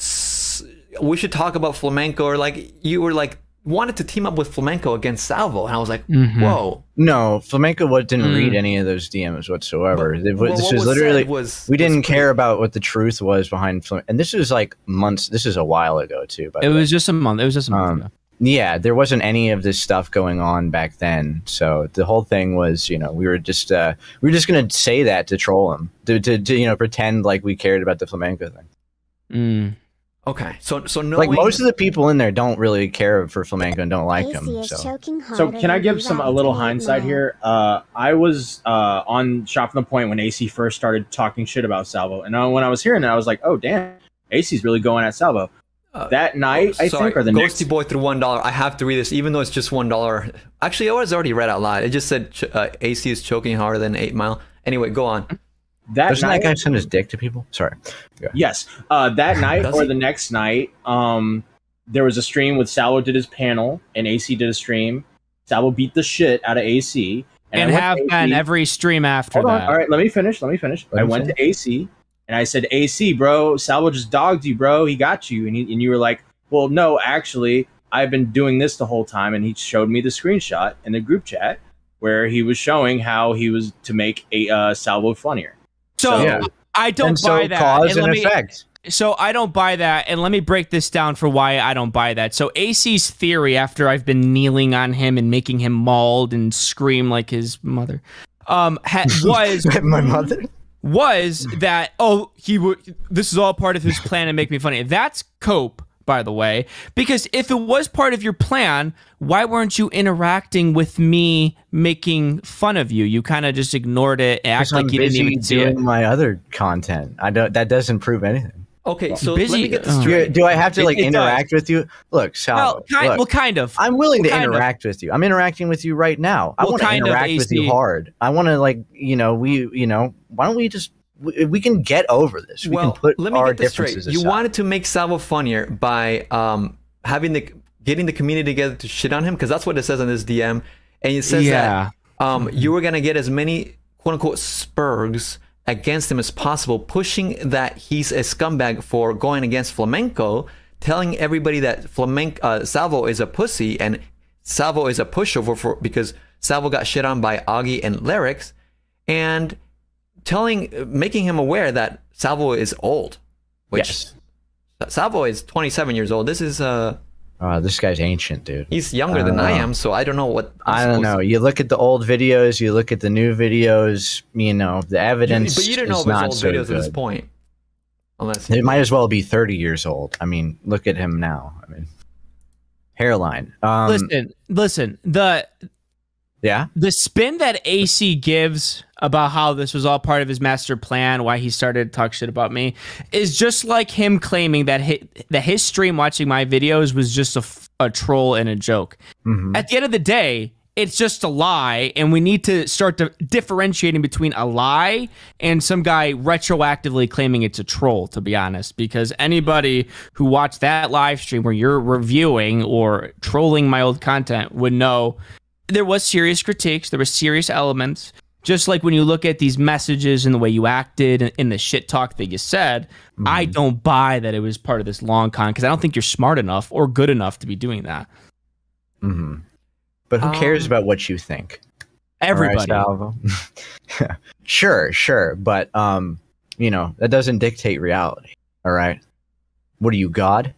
talk about Flamenco, or like, you were like, wanted to team up with Flamenco against Salvo, and I was like, whoa. No, Flamenco didn't read any of those DMs whatsoever. This was literally, we didn't care about what the truth was behind Flamenco. And this was like months, this is a while ago too. It was just a month ago. Yeah, there wasn't any of this stuff going on back then. So the whole thing was, we were just going to say that to troll him, to pretend like we cared about the Flamenco thing. Okay, so knowing, like, most of the people in there don't really care for Flamenco and don't like him. So can I give a little hindsight here? I was on Shop from the Point when AC first started talking shit about Salvo, and when I was hearing it, I was like, oh damn, AC's really going at Salvo. That night, I think, or the Ghosty Boy through $1. I have to read this, even though it's just $1. Actually, it was already read out loud. It just said AC is choking harder than 8 Mile. Anyway, go on. Doesn't that guy send his dick to people? Sorry. Yeah. Yes. That night or the next night, there was a stream with Salvo did his panel and AC did a stream. Salvo beat the shit out of AC. And have been every stream after that. All right, let me finish. I went to AC and I said, AC, bro, Salvo just dogged you, bro. He got you. And you were like, well, no, actually, I've been doing this the whole time. And he showed me the screenshot in the group chat where he was showing how he was to make a Salvo funnier. So yeah. I don't buy that. Cause and effect. So I don't buy that, and let me break this down for why I don't buy that. So AC's theory, after I've been kneeling on him and making him mauled and scream like his mother, was my mother was that this is all part of his plan to make me funny. That's cope, by the way, because if it was part of your plan, why weren't you interacting with me making fun of you? You kind of just ignored it, act like you didn't even see it. My other content, that doesn't prove anything. Okay, so let me get this straight. Do I have to interact with you? Look, Sal. Well, kind of. I'm willing to interact with you. I'm interacting with you right now. I want to interact with you hard. I want to why don't we just we can get over this. We can put our differences aside. You wanted to make Salvo funnier by getting the community together to shit on him, because that's what it says on this DM, and it says that you were gonna get as many quote unquote spurgs against him as possible, pushing that he's a scumbag for going against Flamenco, telling everybody that Salvo is a pussy and Salvo is a pushover because Salvo got shit on by Augie and Lyrics, and making him aware that Salvo is old, which Salvo is 27 years old. This is This guy's ancient, dude. He's younger than I am, so I don't know what. I don't know. You look at the old videos, you look at the new videos. You know, the evidence. But you don't know if it's old videos at this point. Unless it might as well be 30 years old. I mean, look at him now. I mean, hairline. Listen. The spin that AC gives about how this was all part of his master plan, why he started to talk shit about me, is just like him claiming that his stream watching my videos was just a troll and a joke. At the end of the day, it's just a lie, and we need to start differentiating between a lie and some guy retroactively claiming it's a troll, to be honest, because anybody who watched that live stream where you're reviewing or trolling my old content would know there was serious critiques, there were serious elements. Just like when you look at these messages and the way you acted and the shit talk that you said, I don't buy that it was part of this long con, because I don't think you're smart enough or good enough to be doing that. But who cares about what you think? Everybody. Right, sure. But, you know, that doesn't dictate reality. All right? What are you, God?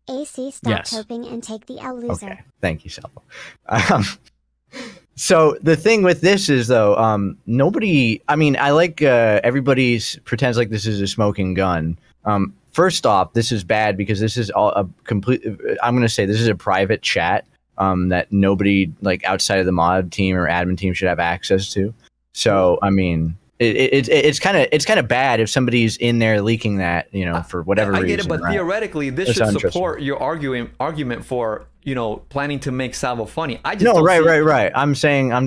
AC, stop hoping and take the L, loser. Okay. Thank you, Salvo. So the thing with this is, though, nobody... I mean, I like everybody pretends like this is a smoking gun. First off, this is bad because this is all a complete... I'm going to say this is a private chat that nobody like outside of the mod team or admin team should have access to. So, I mean... It's kind of bad if somebody's in there leaking that, you know, for whatever reason. I get it, but theoretically, this should support your argument for, you know, planning to make Salvo funny. I just right. I'm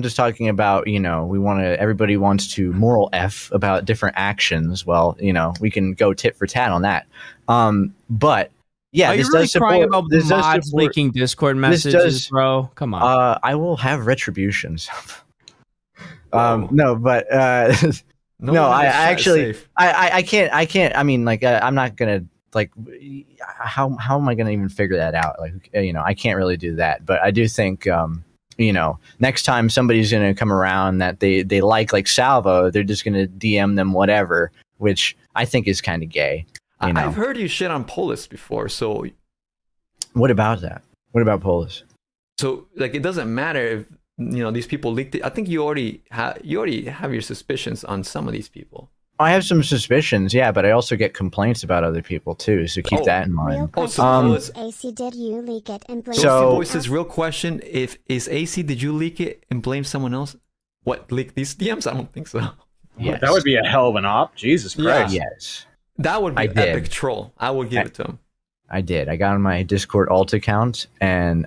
just talking about, you know, everybody wants to moral F about different actions. Well, you know, we can go tit for tat on that. But yeah, this does support. About mods leaking Discord messages, bro. Come on. I will have retributions. No, but I actually I can't. I mean, like, I'm not gonna like. How am I gonna even figure that out? Like, you know, I can't really do that. But I do think, you know, next time somebody's gonna come around that they like Salvo, they're just gonna DM them whatever, which I think is kind of gay. You know? I've heard you shit on Polis before, so. What about that? What about Polis? So, like, it doesn't matter if, you know, these people leaked it. I think you already have your suspicions on some of these people. I have some suspicions, yeah, but I also get complaints about other people too, so keep that in mind. AC, did you leak it and blame Voice's real question: is AC, did you leak it and blame someone else? What, leak these DMs? I don't think so. Yes. That would be a hell of an op. Jesus Christ. Yeah. Yes. That would be an epic troll. I would give it to him. I did. I got on my Discord alt account, and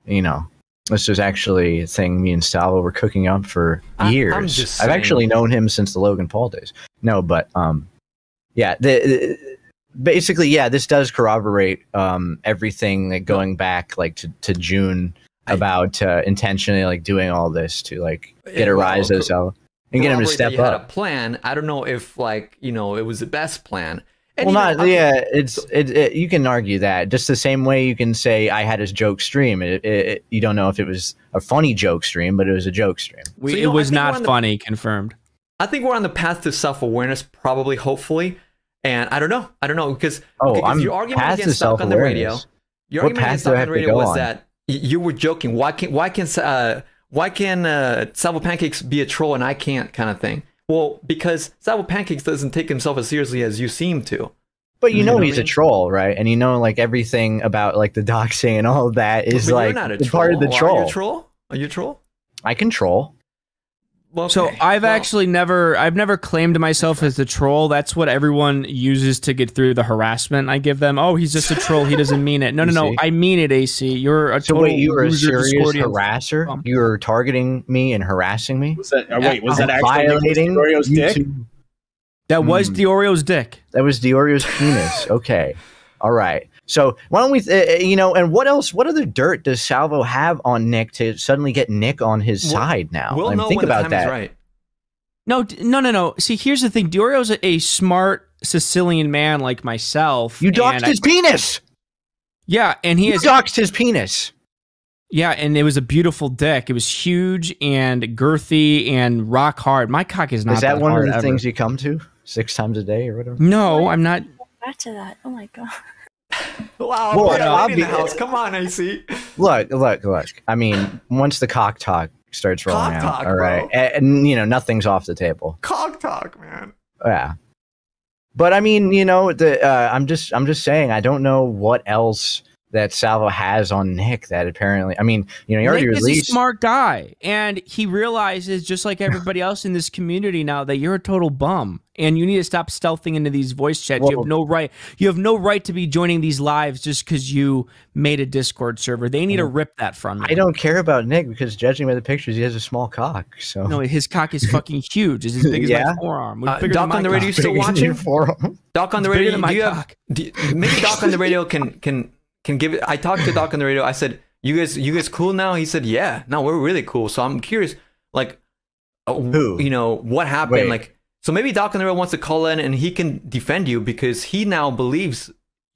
you know, this was actually a thing me and Salvo were cooking up for years. I've actually known him since the Logan Paul days. No, but yeah, basically, yeah, this does corroborate everything like going back like to June about intentionally like doing all this to like get a rise of Salvo and get him to step up. Had a plan. I don't know if, like, you know, it was the best plan. And well, you can argue that just the same way you can say I had a joke stream. You don't know if it was a funny joke stream, but it was a joke stream. It was not funny, confirmed. I think we're on the path to self-awareness, probably, hopefully. And I don't know, because your argument against Salvo on the radio, was that you were joking. Why can Salvo Pancakes be a troll and I can't, kind of thing? Well, because Salvo Pancakes doesn't take himself as seriously as you seem to. But you know he's a troll, right? And you know, like, everything about like the doxing and all of that is like part of the troll. Are you a troll? Are you a troll? I can troll. Well, okay. So I've never claimed myself as the troll. That's what everyone uses to get through the harassment I give them. Oh, he's just a troll. He doesn't mean it. No. I mean it, AC. You're a total you were a serious harasser? You were targeting me and harassing me? Was that actually violating Dioreo's dick? That was Dioreo's dick. That was Dioreo's penis. Okay. All right. So why don't we, you know, and what else? What other dirt does Salvo have on Nick to suddenly get Nick on his side now? We'll know think when about the time that. Is right. No. See, here's the thing. Dioreo's a smart Sicilian man like myself. You doxed his penis. Yeah, and he doxed his penis. Yeah, and it was a beautiful dick. It was huge and girthy and rock hard. My cock is not. Is that one hard of the ever. thing you come to 6 times a day or whatever? No, I'm not. Back to that. Oh my god. Wow, Well, well, in the house. Come on, AC. Look. I mean, once the cock talk starts rolling Cock out, talk, all right, bro. and nothing's off the table. Cock talk, man. Yeah, but I mean, I'm just saying, I don't know what else that Salvo has on Nick that apparently, I mean, he already Nick released. is a smart guy, and he realizes, just like everybody else in this community now, that you're a total bum, and you need to stop stealthing into these voice chats. Well, you have no right. You have no right to be joining these lives just because you made a Discord server. They need to rip that from you. I don't care about Nick because judging by the pictures, he has a small cock. So no, his cock is fucking huge. It's as big as my forearm. Doc on the radio, you still watching? Doc on the radio, maybe Doc on the radio can give it. I talked to Doc on the radio. I said, you guys cool now? He said, yeah, no, we're really cool. So I'm curious, like, what happened? Wait. Like, so maybe Doc on the radio wants to call in and he can defend you because he now believes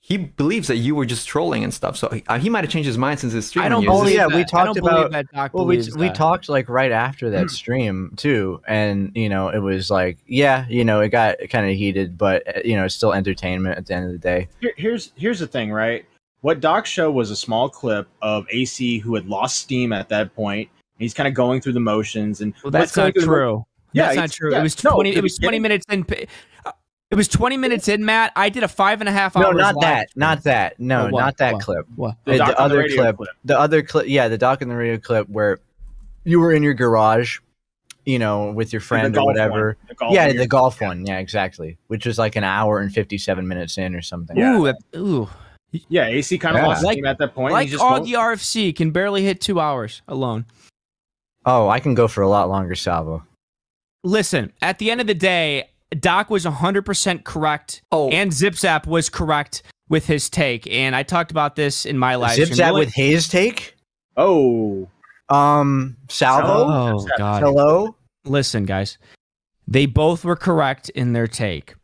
that you were just trolling and stuff. So he might have changed his mind since his stream. I don't believe that. We talked about that Doc we talked like right after that stream too, and it was like, it got kind of heated, but it's still entertainment at the end of the day. Here's the thing, right? What Doc showed was a small clip of AC who had lost steam at that point. He's kind of going through the motions, and that's not true. Yeah, that's not true. It was 20. It was 20 minutes in. It was 20 minutes in, Matt. I did a 5.5 hours. No, not that. No, not that clip. What? The other clip. The other clip. Yeah, the Doc on the radio clip where you were in your garage, with your friend or whatever. The golf one. Yeah, exactly. Which was like an hour and 57 minutes in or something. Yeah. Ooh. Yeah, AC kind of lost steam at that point. Like the RFC can barely hit 2 hours alone. Oh, I can go for a lot longer, Salvo. Listen, at the end of the day, Doc was 100% correct, and ZipZap was correct with his take, and I talked about this in my live stream. ZipZap with his take? Oh. Salvo? Oh, God. Hello? Listen, guys. They both were correct in their take.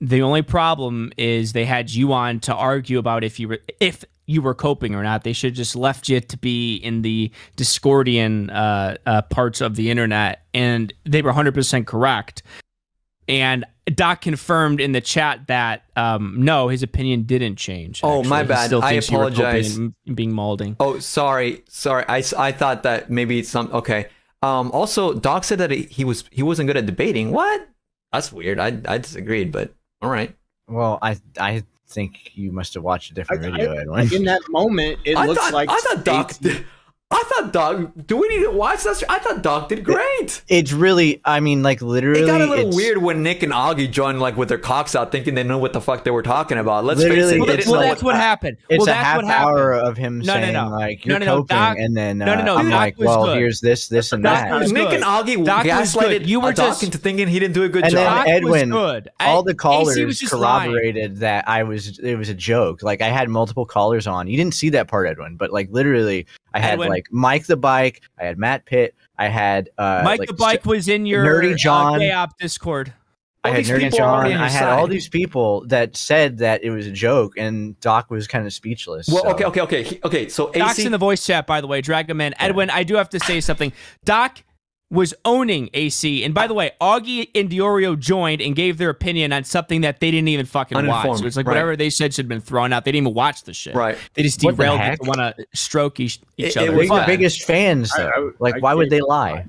The only problem is they had you on to argue about if you were coping or not. They should have just left you to be in the Discordian parts of the internet, and they were 100% correct. And Doc confirmed in the chat that no, his opinion didn't change. Oh, my bad. I apologize. Being molding. Oh, sorry. I thought that maybe some. Okay. Also, Doc said that he wasn't good at debating. What? That's weird. I disagreed, but all right. Well, I think you must have watched a different video, Edwin. In that moment, I thought Doc. Do we need to watch that? I thought Doc did great. It's really, I mean, like literally. It got a little weird when Nick and Augie joined, like with their cocks out, thinking they know what the fuck they were talking about. Let's face it. That's what happened. It's a half hour of him saying like you're coping, and then I'm like, well, here's this, and that. Nick and Augie gaslighted Doc into thinking he didn't do a good job. And then Edwin, all the callers corroborated that it was a joke. Like I had multiple callers on. You didn't see that part, Edwin, but like literally. I had like Mike the Bike. I had Matt Pitt. I had Mike the Bike was in your Nerdy John gay op Discord. I had Nerdy John. I had all these people that said that it was a joke, and Doc was kind of speechless. Well, okay. So Doc's in the voice chat, by the way. Drag him in. Edwin, I do have to say something. Doc was owning AC, and by the way, Augie and Diorio joined and gave their opinion on something that they didn't even fucking watch. So it's like whatever they said should have been thrown out. They didn't even watch the shit. Right. They just derailed it to want to stroke each other. We're the biggest fans, though. Why would they lie?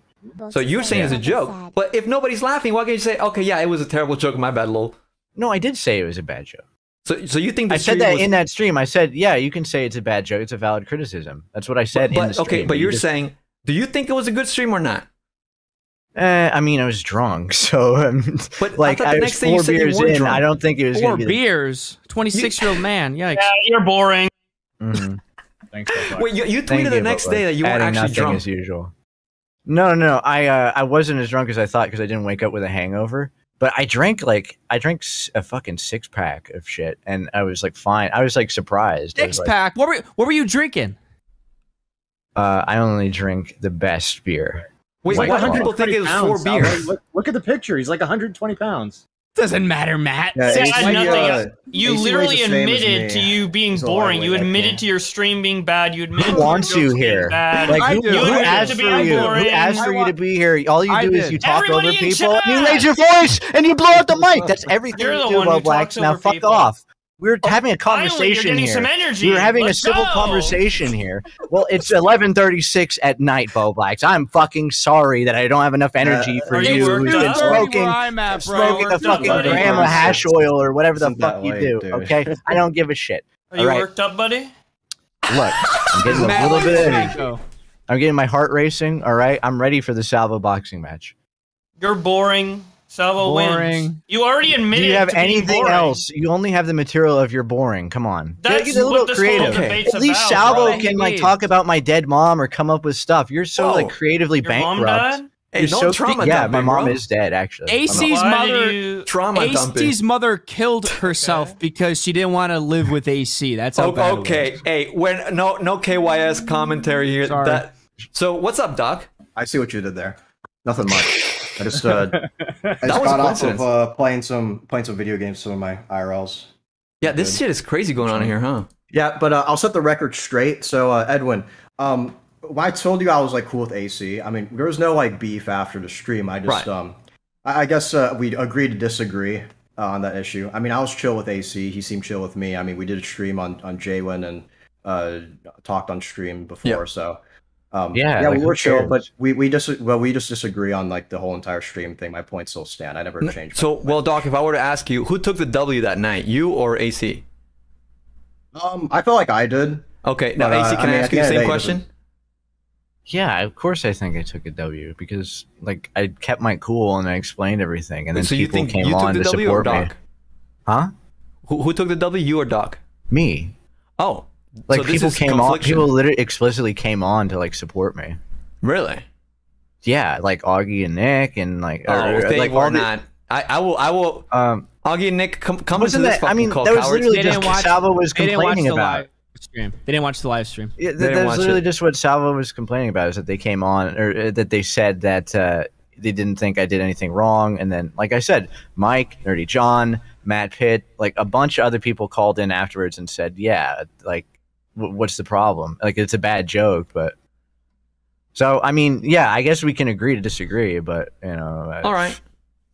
So you're saying it's a joke, but if nobody's laughing, why can't you say, okay, yeah, it was a terrible joke, my bad, lol? No, I did say it was a bad joke. So you think I said that in that stream? I said, yeah, you can say it's a bad joke. It's a valid criticism. That's what I said in the stream. Okay, but you're saying, do you think it was a good stream or not? I mean, I was drunk, so but like I was 4 beers in. Drunk. I don't think it was 4 beers. 26-year-old man. Yikes. Yeah, you're boring. Mm-hmm. Thanks. Wait, you tweeted the next day that you weren't actually drunk as usual. No. I wasn't as drunk as I thought because I didn't wake up with a hangover. But I drank a fucking 6-pack of shit, and I was like fine. I was like surprised. 6-pack. What were you drinking? I only drink the best beer. Wait, why do people think it was 4 beers? Look at the picture. He's like 120 pounds. Doesn't matter, Matt. You literally admitted to you being boring. You admitted to your stream being bad. You admitted who wants you here? Like who asked for you? Who asked for you to be here? All you do is you talk over people. And you raise your voice and you blow out the mic. That's everything you do, Bowblax. Now fuck off. We're having a Finally, you're conversation getting here. some energy. We were having Let's a civil go. conversation here. Well, it's 11:36 at night, Bowblax. I'm fucking sorry that I don't have enough energy for Are you you who's worked been up? smoking, I'm at, bro. smoking a Worked up, fucking buddy. gram of hash oil or whatever the Isn't that fuck you late, do. dude. Okay, I don't give a shit. Are you worked up, buddy? Look, I'm getting a little bit of energy. I'm getting my heart racing. All right, I'm ready for the Salvo boxing match. You're boring. Salvo wins. You already admitted. Do you have to being anything boring. else? You only have the material of you're boring. Come on. That's Get a little what this whole creative. debate's At least about, Salvo bro. can like talk about my dead mom or come up with stuff. You're so Whoa. like creatively Your mom bankrupt. died? Hey, You're no so trauma yeah, dumping, my mom bro. is dead actually. AC's Why mother. did you... Trauma dumping. AC's mother killed herself because she didn't want to live with AC. That's how bad it Okay, was. hey, when no KYS commentary here. Sorry. So what's up, Doc? I see what you did there. Nothing much. I just got was off coincidence. of playing some video games, some of my IRLs. Yeah, this shit is crazy going on here, huh? Yeah, but I'll set the record straight. So Edwin, when I told you I was like cool with AC, I mean there was no like beef after the stream. I just I guess we agreed to disagree on that issue. I mean I was chill with AC. He seemed chill with me. I mean we did a stream on Jwin and talked on stream before. So. Yeah, like, we were chill, cares? but we just disagree on like the whole entire stream thing. My points still stand. I never changed. So, well, Doc, if I were to ask you, who took the W that night, you or AC? I feel like I did. Okay, now But, AC, can I ask you the same question? Yeah, of course I think I took a W because like I kept my cool and I explained everything and then So you people think came you took on the to W or support me. Doc? Huh? Who took the W, you or Doc? Me. Oh, Like so this people is came on, confliction. people literally explicitly came on to like support me. Really? Yeah, like Augie and Nick and like They like were all the- not. I will. Augie and Nick, come into wasn't this that? fucking I mean, call, that was cowards. literally just what Salvo was complaining about. Stream. They didn't watch the live stream. Yeah, didn't that was watch literally it. just what Salvo was complaining about. Is that they came on, or that they said that they didn't think I did anything wrong, and then, like I said, Mike, Nerdy John, Matt Pitt, like a bunch of other people called in afterwards and said, "Yeah, like, what's the problem? Like, it's a bad joke." But so, I mean, yeah, I guess we can agree to disagree, but you know, All right.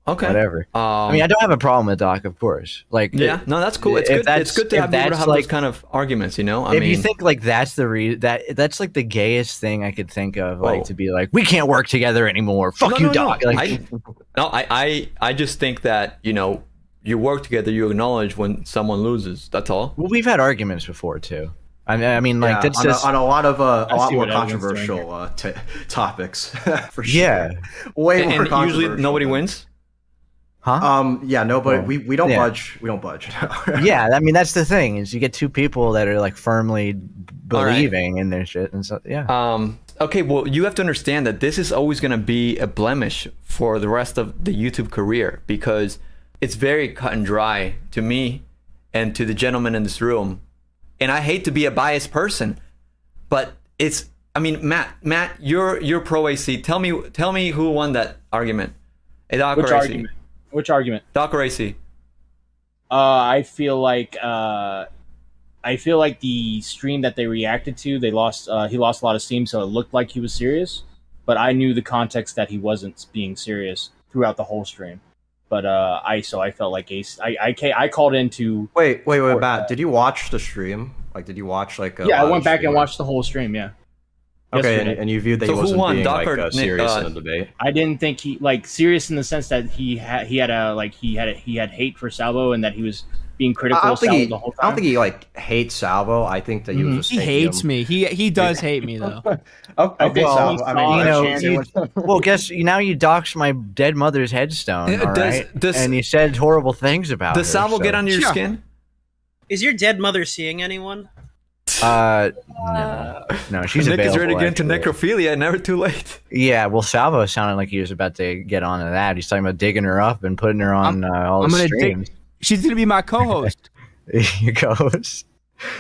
Okay. whatever. I mean, I don't have a problem with Doc, of course. Like, Yeah, no, that's cool. It's if good. that's- It's good to if have people to that's have like- those kind of arguments. You know, I if mean, you think like that's the that's like the gayest thing I could think of, Whoa. like to be like, we can't work together anymore. Fuck No, you, no, Doc. no. Like, I just think that you work together. You acknowledge when someone loses. That's all. well, we've had arguments before too. I mean, like that's on, just on a lot of a lot see more what Edwin's doing controversial topics for sure. yeah, way And more usually controversial. nobody wins. huh? Yeah, nobody. Oh. We don't Yeah. budge. We don't budge. Yeah, I mean that's the thing is you get two people that are like firmly All right. believing in their shit and so yeah. Okay, well, you have to understand that this is always going to be a blemish for the rest of the YouTube career because it's very cut and dry to me and to the gentleman in this room. And I hate to be a biased person, but it's. I mean, Matt, you're pro AC. Tell me who won that argument. Doc Which or AC? argument? Which argument? Doc or AC? I feel like the stream that they reacted to, he lost a lot of steam, so it looked like he was serious. But I knew the context that he wasn't being serious throughout the whole stream. But I felt like I called into wait, Matt. Did you watch the stream? Like, did you watch like? I went back and watched the whole stream. Yeah. Okay, Yesterday. and you viewed that So he who wasn't won, being Doc like or Nick, serious in the debate. I didn't think he serious in the sense that he had hate for Salvo and that he was being critical I of don't Salvo think the whole time. I don't think he like hates Salvo. I think that he was just He taking hates him. me. He does hate me though. Okay, Well, so I mean, you know, Shannon- well, guess now you doxed my dead mother's headstone, all right? And you said horrible things about her. Does Salvo get under your Yeah. skin? Is your dead mother seeing anyone? No, she's Nick is ready to available, get into actually. necrophilia. Never too late. Yeah, well, Salvo sounded like he was about to get onto that. He's talking about digging her up and putting her on all I'm the gonna streams. She's gonna be my co-host. He goes.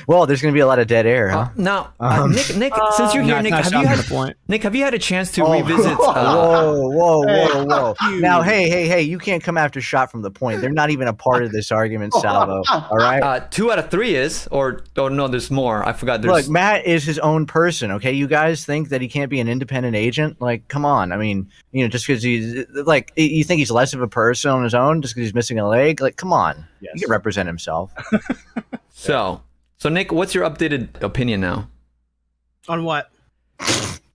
Well, there's going to be a lot of dead air, huh? Now, Nick, since you're here, Nick, have you had a chance to revisit? Whoa! Now, hey, you can't come after shot from the point. They're not even a part of this argument, Salvo. All right. 2 out of 3 is, or no, there's more. I forgot. Look, Matt is his own person. Okay, you guys think that he can't be an independent agent? Like, come on. I mean, just because he's like, you think he's less of a person on his own just because he's missing a leg? Like, come on. Yes. He can represent himself. So Nick, what's your updated opinion now? On what?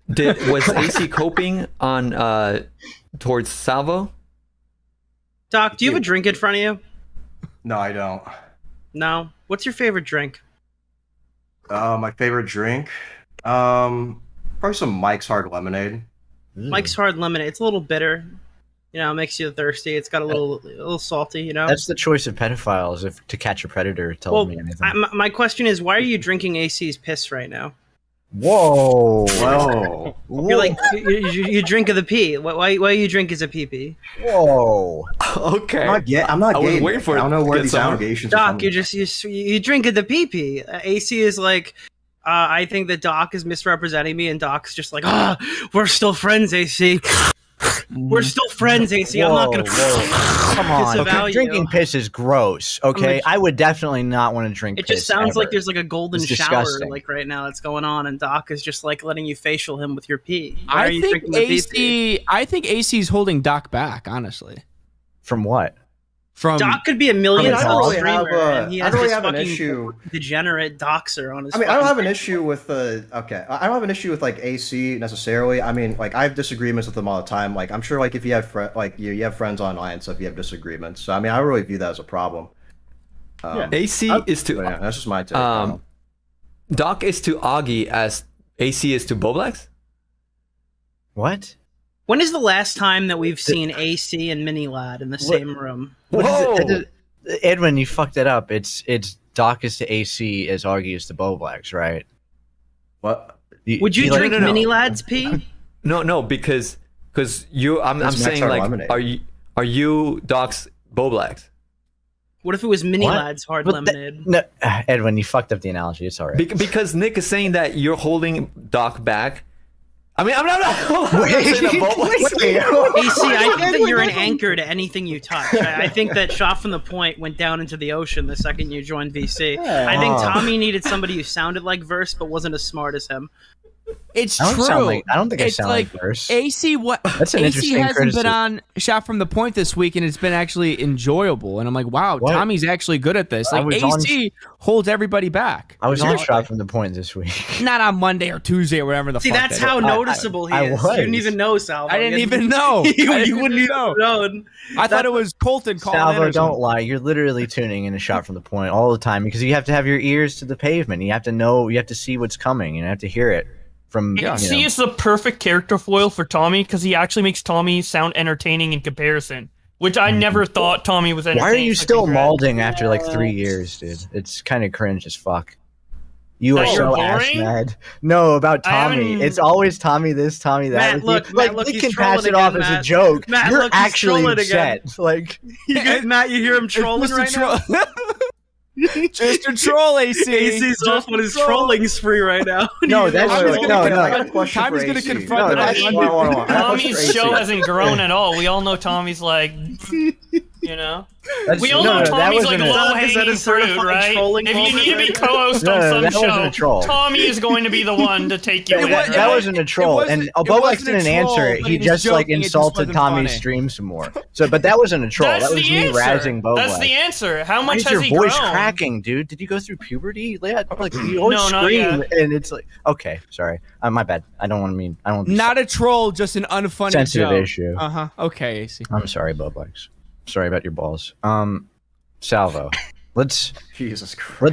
Was AC coping on towards Salvo? Doc, do you have a drink in front of you? No, I don't. No. What's your favorite drink? My favorite drink, probably some Mike's Hard Lemonade. Mike's Hard Lemonade. It's a little bitter. It makes you thirsty. It's got a little salty, That's the choice of pedophiles if To Catch a Predator tells me anything. My question is, why are you drinking AC's piss right now? Whoa. You're like, you drink of the pee. Why you drink as a pee-pee? Whoa. Okay. I'm not gay. Waiting for it. I don't know where these allegations are Doc, you drink of the pee-pee. AC is like, I think that Doc is misrepresenting me, and Doc's just like, we're still friends, AC. We're still friends, AC. I'm not gonna. Come on, okay. Drinking piss is gross. Okay, I would definitely not want to drink. It just sounds like there's like a golden shower like right now that's going on, and Doc is just like letting you facial him with your pee. Why are you drinking the pee? I think AC's holding Doc back, honestly. From what? From Doc could be a million dollar streamer, and he has this have an fucking issue. Degenerate doxer on his. I mean, I don't have an issue with I don't have an issue with like AC necessarily. I mean, like I have disagreements with them all the time. Like I'm sure, like if you have you have friends online and stuff, you have disagreements. So I mean, I don't really view that as a problem. AC is to that's just my take. Doc is to Augie as AC is to Bowblax. What? When is the last time that we've seen AC and Mini Lad in the same room? Edwin, you fucked it up. It's Doc is to AC as Augie is to Bowblax, right? What? Would you drink Mini Lad's pee? No, because I'm saying like lemonade. Are you Doc's Bowblax? What if it was Mini Lad's Hard Lemonade? No, Edwin, you fucked up the analogy. It's all right. Because Nick is saying that you're holding Doc back. I mean, I'm not AC, I think that you're an anchor to anything you touch. I think that Shot from the Point went down into the ocean the second you joined VC. I think Tommy needed somebody who sounded like Verse but wasn't as smart as him. It's true. I don't think I sound like Verse. AC, That's an AC hasn't criticism. been on Shot from the Point this week, and it's been actually enjoyable. And I'm like, wow, Tommy's actually good at this. Like AC holds everybody back. I was on Shot from the Point this week. Not on Monday or Tuesday or whatever the fuck. See, that's how noticeable he is. You didn't even know, Salvo. I didn't even know. You wouldn't even know. I thought it was Colton calling Salvo, don't lie. You're literally tuning in a Shot from the Point all the time because you have to have your ears to the pavement. You have to know. You have to see what's coming. You have to hear it. AC is the perfect character foil for Tommy because he actually makes Tommy sound entertaining in comparison, which I never thought Tommy was entertaining. Why are you still malding after like 3 years, dude? It's kind of cringe as fuck. You are so ass mad. No, about Tommy. It's always Tommy this, Tommy that. Matt, look, you can pass it off as a joke. Matt, You're actually upset. Like, Matt, you hear him trolling right now? Just a troll, AC. AC's off on his trolling spree right now. No, that's Tommy's going to confront it. Tommy's show hasn't grown at all. We all know Tommy's like, we all know Tommy's like low-hanging fruit, right? If you need to be co-host on some show, Tommy is going to be the one to take you in. That wasn't a troll, and Bowblax didn't answer it. He just like insulted Tommy's stream some more. But that wasn't a troll. That was me razzing Bowblax. That's the answer. How much has he grown? Your voice cracking, dude. Did you go through puberty? Like you always scream, and it's like, okay, sorry, my bad. I don't want to be not a troll, just an unfunny sensitive issue. Okay, AC. I'm sorry, Bowblax. Sorry about your balls. Salvo, let's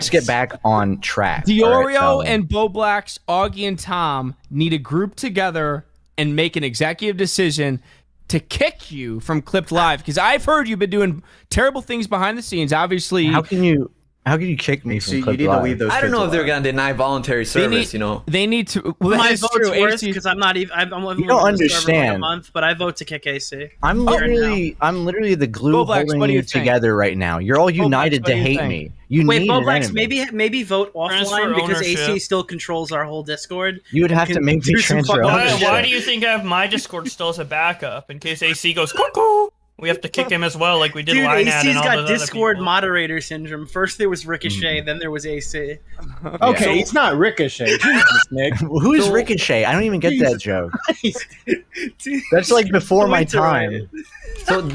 get back on track. Diorio and Bowblax, Augie and Tom need to group together and make an executive decision to kick you from Clipped Live because I've heard you've been doing terrible things behind the scenes. Obviously, how can you How can you kick me See, from you need to leave those. I don't kids know if they're alone. gonna deny voluntary service. They need to. Well, My that's vote's true. worse AC because I'm not even. I'm You don't understand. Like a month, but I vote to kick AC. I'm literally the glue Bowblax, what holding do you you think? together right now. You're all united what to do you hate think? me. You Wait, need an Bowblax, enemy. maybe vote Transfer offline because ownership. AC still controls our whole Discord. You would have to Can make me do some transfer. fucking ownership. Why do you think I have my Discord still as a backup in case AC goes cuckoo? We have to kick him as well, like we did. Dude, Lynette AC's and all got those other Discord people. moderator syndrome. First there was Ricochet, then there was AC. Okay, So- it's not Ricochet. Jesus, Nick. Who is Ricochet? I don't even get that joke. That's like before my time. So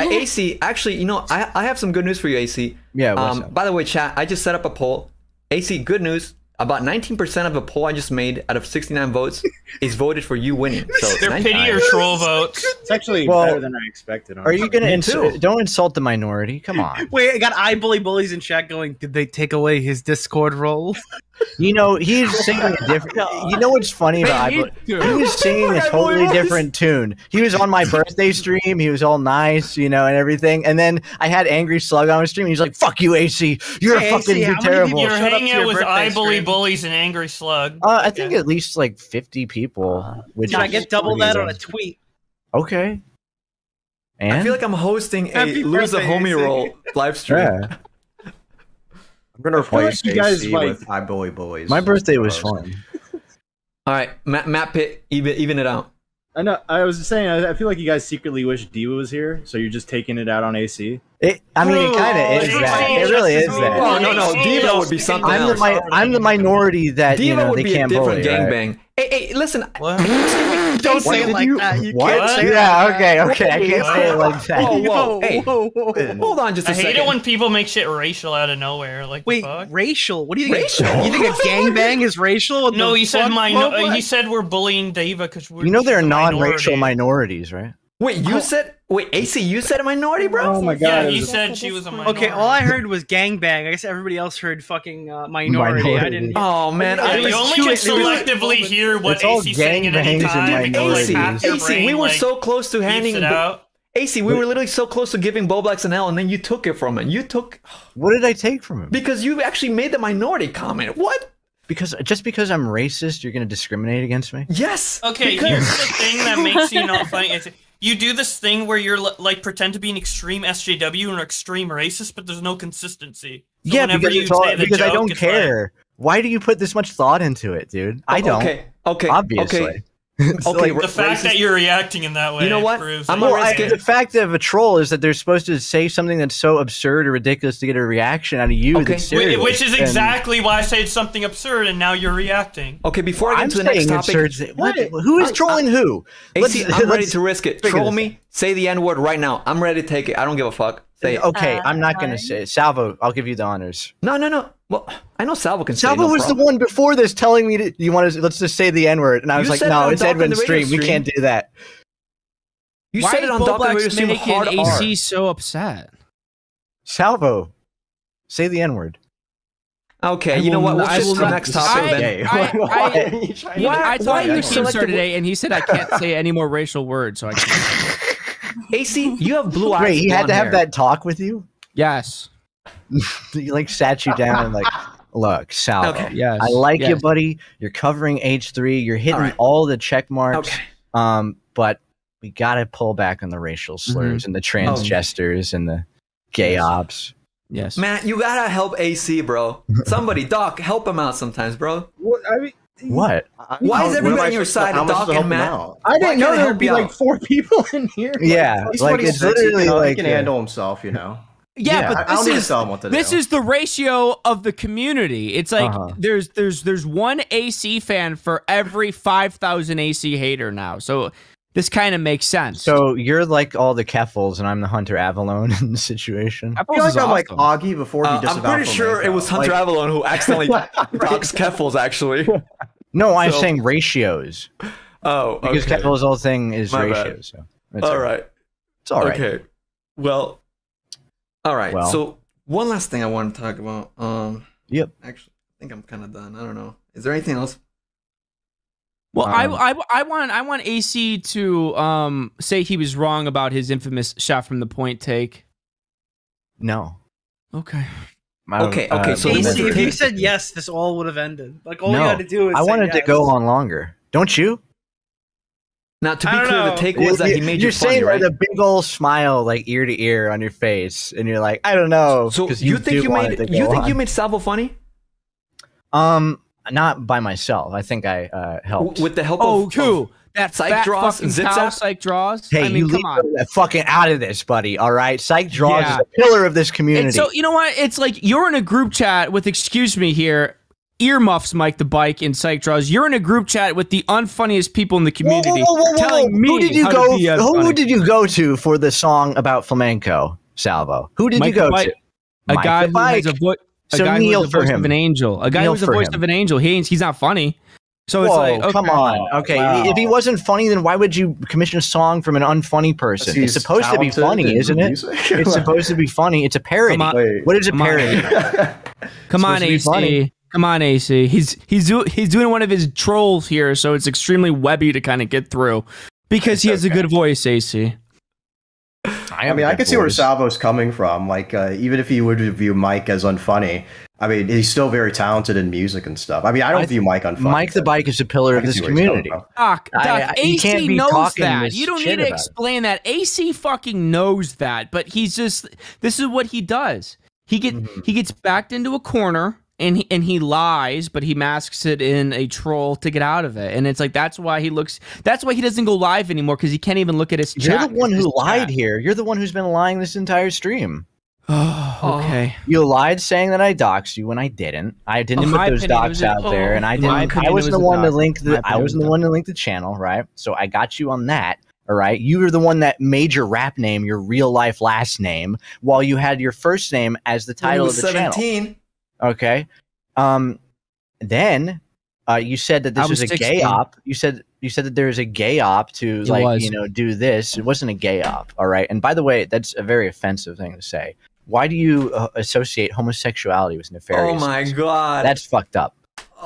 AC, actually, you know, I have some good news for you, AC. Yeah. What's up? By the way, chat, I just set up a poll. AC, good news. About 19% of the poll I just made out of 69 votes is voted for you winning. So They're 19 pity or troll votes. It's actually Well, better than I expected. Are you gonna Me too. don't insult the minority? Come on. Wait, I got bullies in chat going, did they take away his Discord role? You know he's singing a different. You know what's funny about Hey, he was singing a totally different tune. He was on my birthday stream. He was all nice, you know, and everything. And then I had Angry Slug on my stream. He's like, "Fuck you, AC. You're Hey, fucking AC, how you're many terrible." people You're showed up to hanging your out with birthday stream? bullies and Angry Slug. I think at least like 50 people. Which Did I is get double pretty that on a amazing. tweet? Okay. And I feel like I'm hosting a Happy lose a birthday, homie AC. roll live stream. yeah, I'm gonna replace you guys, AC like- with I bully bullies. my birthday was fun. All right, Matt Pitt, even it out. I know. I was saying. I feel like you guys secretly wish Diva was here, so you're just taking it out on AC. It kind of is it's that. just It really is as that. Oh no, Diva would be something I'm else. I'm the minority that Diva you know would they be a can't different bully. Right? gangbang. Hey, listen. What? Don't say it did like you- that. You What? can't say it Yeah. like Okay. that. Okay. I can't say it like that. Whoa, hey, whoa. hold on just a I second. hate it when people make shit racial out of nowhere. Like, Wait, the fuck? racial? What do you think? Racial? You think a gangbang is racial? What No, the he said fuck? he said we're bullying Diva because we're. You know they're she's a non-racial minority. minorities, right? Wait, AC, you said a minority, bro? Oh my Yeah, god! he it was- said she was a minority. Okay, all I heard was gangbang. I guess everybody else heard fucking minority. I didn't. Oh man, Yeah, I you was only too- can it was- selectively hear what It's all AC's saying at any gangbangs time. and because, like, half your AC, brain, we were like, so close to beeps handing it out. AC, we were literally so close to giving Bowblax an L, and then you took it from him. You took What did I take from him? because you actually made the minority comment. What? Because I'm racist, you're gonna discriminate against me? Yes. Okay, because- here's the thing that makes you not funny. You do this thing where you're like pretend to be an extreme SJW and an extreme racist, but there's no consistency. So Yeah, whenever because you it's all, say the because I joke, don't it's like- care. Why do you put this much thought into it, dude? I don't. Okay. Obviously. Okay. It's Okay, like- the fact that you're reacting in that way. You know what? Proves I'm that a you're Well, risk it. the fact of a troll is that they're supposed to say something that's so absurd or ridiculous to get a reaction out of you. Okay. That's serious. Which is And exactly why I said something absurd, and now you're reacting. Okay, before I get I'm to the next saying topic, absurd. What? Who is trolling who? AC, I'm ready to risk it. figure Troll this me, say the N word right now. I'm ready to take it. I don't give a fuck. Say it. Okay, I'm not gonna fine. say it. Salvo, I'll give you the honors. No. Well, I know Salvo can say Salvo no was problem. the one before this telling me you want to let's just say the N word, and I was You like, said it no, on it's Doxxing Edwin's the radio stream. We stream. can't do that. You Why said it is on Doxxing Bowblax Radio Stream making hard R. AC so upset? Salvo, say the N word. Okay, I you know will what? We'll not- I switch will to the not- next topic then. Gay. I talked to you Team Star selective- today, and he said I can't say any more racial words, so I can't. AC, you have blue eyes. Wait, he had blonde to have hair. that talk with you? Yes. He like sat you down and like, look, Salvo. Okay. Yes. I like you, yes. buddy. You're covering H3. You're hitting All all, right. the check marks. Okay. But we gotta pull back on the racial slurs and the transgesters and the gay ops. Yes. Man, you gotta help AC, bro. Somebody, Doc, help him out sometimes, bro. What, I mean, What? Why is everybody on your side, Doc and Matt? I didn't know can't I there help would be you like out? 4 people in here. Yeah, He's like it's 26, literally he like can handle himself, you know. Yeah, Yeah, but I don't this need to is tell him what to this do. is the ratio of the community. It's like there's one AC fan for every 5,000 AC hater now. So this kind of makes sense. So you're like all the Keffels, and I'm the Hunter Avalon in the situation. I feel like I'm like Augie before he I'm disavowed pretty sure it was Hunter Avalon who accidentally doxed Keffels, actually. No, I'm So- saying ratios Oh, okay. because Keffel's whole thing is My bad. ratios. So it's All right. It's all right. Okay. Well. All right. Well. So one last thing I want to talk about. Yep. Actually, I think I'm kind of done. I don't know. Is there anything else? Well, I want AC to say he was wrong about his infamous shot from the point take. No. Okay. Okay, so AC, if you said yes, this all would have ended. Like all you no, had to do is I say wanted yes. to go on longer. Don't you? Now, to be clear, the take was that he made you funny, saying right? with a big old smile, like ear to ear on your face, and you're like, I don't know. So you think you made Salvo funny? Not by myself. I think I helped with the help of who? That Psych Draws and Zip Psych Draws. Hey, I mean, you come leave on. that fucking out of this, buddy. All right, Psych Draws is a pillar of this community. And so you know what? It's like you're in a group chat with, excuse me here, earmuffs, Mike the Bike, and Psych Draws. You're in a group chat with the unfunniest people in the community. Telling me who did you how go? to be Who did you go to for the song about flamenco, Salvo? Who did you go to? A guy who has a voice. A guy who has the voice of an angel. A guy who has the voice of an angel. He's not funny. So it's like, okay. Come on. Okay, if he wasn't funny, then why would you commission a song from an unfunny person? It's supposed to be funny, isn't it? It's supposed to be funny. It's a parody. What is a parody? Come on, AC. Come on, AC. He's doing one of his trolls here, so it's extremely webby to kind of get through because he has a good voice, AC. I mean, I can see where Salvo's coming from. Like, even if you would view Mike as unfunny, I mean, he's still very talented in music and stuff. I mean, I don't view Mike unfunny. Mike the Bike is a pillar of this community. Doc, AC knows that. You don't need to explain that. AC fucking knows that, but he's just, this is what he does. He gets backed into a corner and he lies, but he masks it in a troll to get out of it. And it's like, that's why he doesn't go live anymore, because he can't even look at his chat. You're the one who lied here. You're the one who's been lying this entire stream. Oh, okay. You lied saying that I doxed you when I didn't. I didn't put those docs out there, and I didn't. I wasn't the one to link the channel, right? So I got you on that. All right, you were the one that made your rap name your real life last name, while you had your first name as the title of the 17. Channel. Okay. Then you said that this was a 16. Gay op. You said that there was a gay op to do this. It wasn't a gay op. All right. And by the way, that's a very offensive thing to say. Why do you associate homosexuality with nefarious? Oh my god, that's fucked up.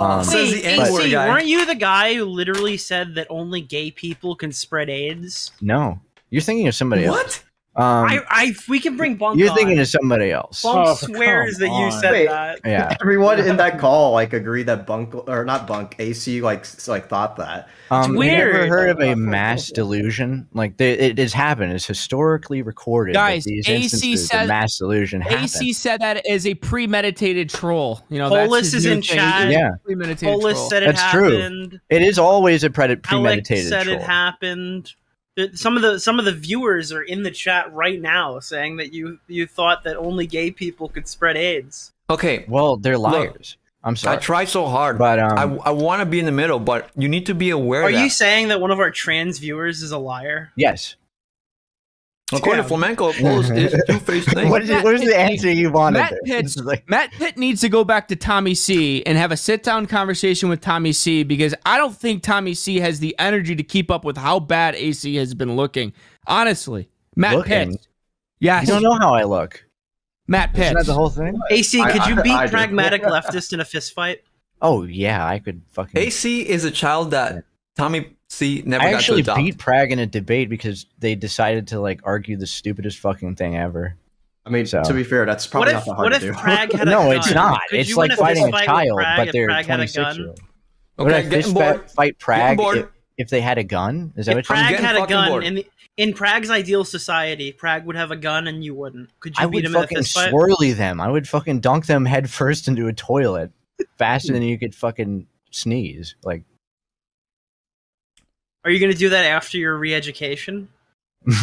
Wait, AC, weren't you the guy who literally said that only gay people can spread AIDS? No, you're thinking of somebody else. We can bring Bunk. You're thinking of somebody else. Bunk swears that you said that. Yeah, everyone in that call agreed that AC thought that. It's weird. You never heard of a mass delusion? Like it has happened. It's historically recorded. Guys, these AC said mass delusion happened. AC said that as a premeditated troll. You know, Polis is in chat. Yeah, Polis said it happened. True. It is always a premeditated Alex said troll. it happened. Some of the viewers are in the chat right now saying that you thought that only gay people could spread AIDS. Okay, well, they're liars. Look, I'm sorry. I try so hard, but I want to be in the middle. But you need to be aware. Are you saying that one of our trans viewers is a liar? Yes. According to Flamenco, Polis is a two-faced thing. What is the answer you wanted? Matt Pitt needs to go back to Tommy C and have a sit-down conversation with Tommy C, because I don't think Tommy C has the energy to keep up with how bad AC has been looking. Honestly, Matt Pitt. Yes. You don't know how I look. Matt Pitt. Isn't that the whole thing? AC, could you beat pragmatic leftist in a fist fight? Oh yeah, I could fucking. AC is a child that Tommy C never I got actually to adopt. beat Prag in a debate because they decided to argue the stupidest fucking thing ever. I mean, to be fair, that's probably not that hard to do. What if Prag had a no, gun? it's not. Could it's you like win fighting fist a child, Prag but if they're Prag had a 26-year-old. Okay, fight Prag if they had a gun? Is that what Prag you're had a gun in Prag's ideal society, Prag would have a gun and you wouldn't. Could you beat him in a fist fight? I would fucking swirly them. I would fucking dunk them head first into a toilet faster than you could fucking sneeze. Like, are you going to do that after your re-education?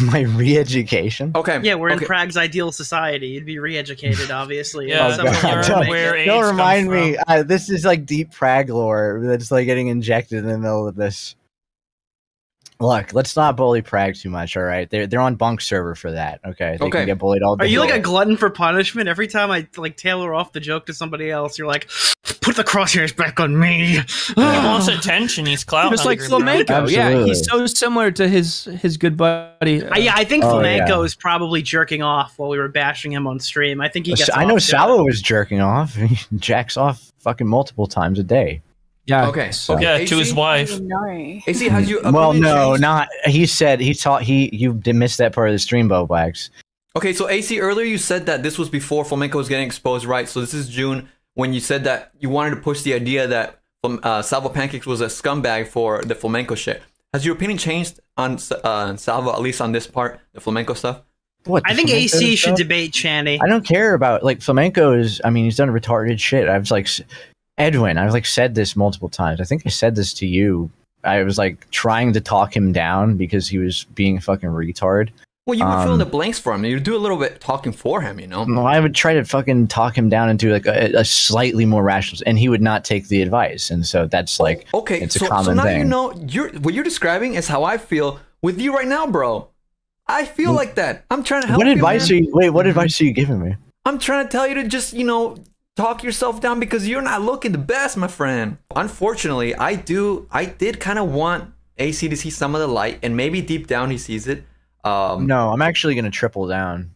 My re-education? Okay. Yeah, we're in Prag's ideal society. You'd be re-educated, obviously. Yeah, don't remind me. This is like deep Prag lore that's like getting injected in the middle of this. Look, let's not bully Prag too much, all right? They're on Bunk server for that, okay? They can get bullied all day. Are you like a glutton for punishment? Every time I tailor off the joke to somebody else, you're like, put the crosshairs back on me. He wants attention. He's clout just like Flamenco. Yeah, he's so similar to his good buddy. I think Flamenco is probably jerking off while we were bashing him on stream. I think he gets I know Salvo was jerking off. He jacks off fucking multiple times a day. Yeah. Okay. So. Yeah, to his wife. No. AC, has you? Well, no, not. He said you missed that part of the stream, Bowblax. Okay, so AC, earlier you said that this was before Flamenco was getting exposed, right? So this is June when you said that you wanted to push the idea that Salvo Pancakes was a scumbag for the Flamenco shit. Has your opinion changed on Salvo, at least on this part, the Flamenco stuff? What, I think AC should debate Channy. I don't care about, like, Flamenco is, I mean, he's done retarded shit. I was like, Edwin, I've, like, said this multiple times. I think I said this to you. I was, like, trying to talk him down because he was being a fucking retard. Well, you were filling the blanks for him. You do a little bit talking for him, you know? Well, I would try to fucking talk him down into like a slightly more rational, and he would not take the advice. And so that's like, okay, it's a common now thing. You know, what you're describing is how I feel with you right now, bro. I feel like that. I'm trying to help you. What advice are you giving me? I'm trying to tell you to just, talk yourself down because you're not looking the best, my friend. Unfortunately, I did kind of want AC to see some of the light, and maybe deep down he sees it. No, I'm actually gonna triple down.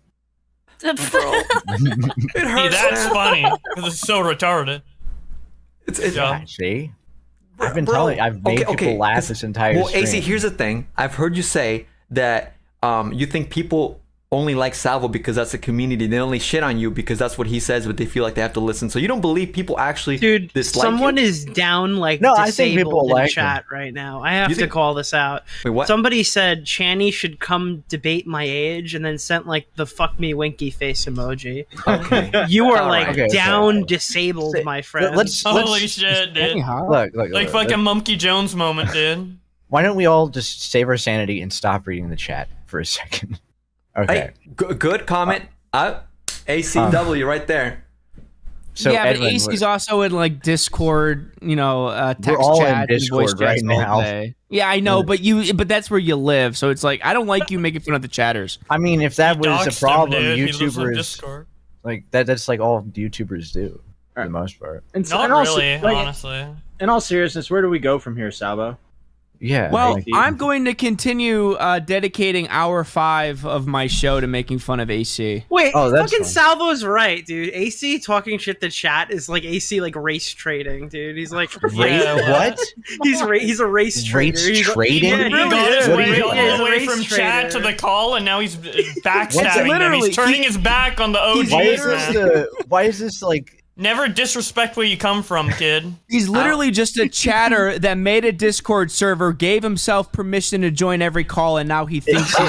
Bro, it hurts. That's funny because it's so retarded. It's see, I've made people laugh this entire stream. AC, here's the thing. I've heard you say that you think people only like Salvo because that's a community. They only shit on you because that's what he says, but they feel like they have to listen. So you don't believe people actually dislike someone you? is down like no, disabled I think people in like chat right now. I have to call this out. Wait, what? Somebody said Channy should come debate my age and then sent like the fuck me winky face emoji. Okay. You are down disabled, my friend. Holy shit, dude. Look, like fucking Monkey Jones moment, dude. Why don't we all just save our sanity and stop reading the chat for a second? Okay. Hey, good comment. ACW right there. So yeah, Edwin, but AC's also in like Discord, text we're all chat, in Discord voice right now. Yeah, I know, but that's where you live, so it's like I don't like you making fun of the chatters. I mean, if that was a problem, YouTubers like that's like all YouTubers do for the most part. Not really, honestly. In all seriousness, where do we go from here, Salvo? Yeah. Well, I'm going to continue dedicating hour 5 of my show to making fun of AC. Wait, fucking Salvo's right, dude. AC talking shit to chat is like AC like race trading, dude. He's like what? He's a race trader. Race trading? He got his way all the way from chat to the call, and now he's backstabbing them. He's turning his back on the OGs. Why is this like? Never disrespect where you come from, kid. He's literally just a chatter that made a Discord server, gave himself permission to join every call, and now he thinks he's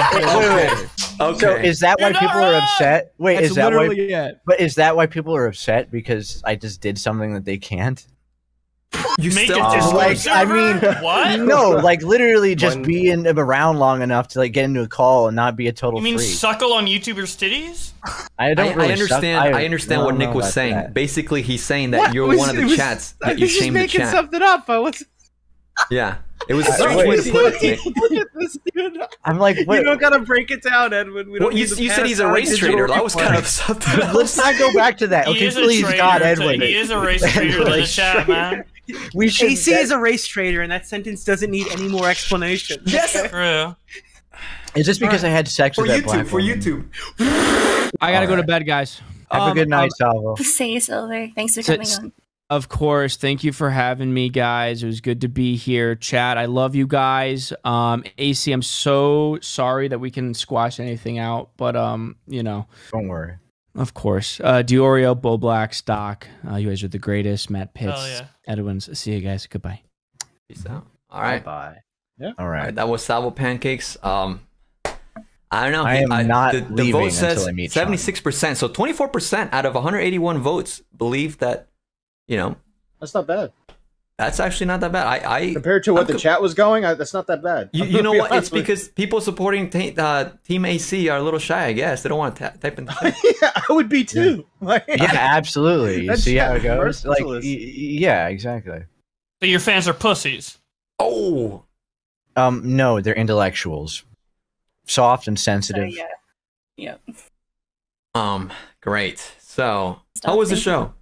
okay. So is that why people are upset? Wait, That's is that why? it. But is that why people are upset because I just did something that they can't? You make still a Discord like server? I mean, what? No, like literally just be around long enough to like get into a call and not be a total. You mean freak. suckle on YouTubers' titties? I understand. I understand what Nick was saying. That. Basically, he's saying that you're one of the chats that you shamed the chat. Something up. Yeah, it was a strange way to put it, Nick. Look at this, dude. I'm like, what? You don't gotta break it down, Edwin. You said he's a race trader. That was kind of something else. Let's not go back to that. Okay, please, God, Edwin. He is a race trader to the chat, man. AC is a race trader, and that sentence doesn't need any more explanation. Yes, true. Is this because I had sex with that black woman? For YouTube. I gotta go to bed, guys. Have a good night, Salvo. See you, Silver. Thanks for coming on. Of course. Thank you for having me, guys. It was good to be here. Chat, I love you guys. AC, I'm so sorry that we can squash anything out, but Don't worry. Of course. Diorio, Bowblax, Doc. You guys are the greatest. Matt Pitts, Edwins. See you guys. Goodbye. Peace out. All right. Bye. Yeah. All right. That was Salvo Pancakes. I don't know. I am not the leaving vote says until I meet 76%. So 24% out of 181 votes believe that, That's not bad. That's actually not that bad. I compared to what the chat was going, that's not that bad. You know what? It's because people supporting Team AC are a little shy, I guess. They don't want to type in the chat. Yeah, I would be too. Yeah, absolutely. You see how it goes? Like, yeah, exactly. But your fans are pussies. Oh. No, they're intellectuals. Soft and sensitive. Yeah. Great. So, how was the show?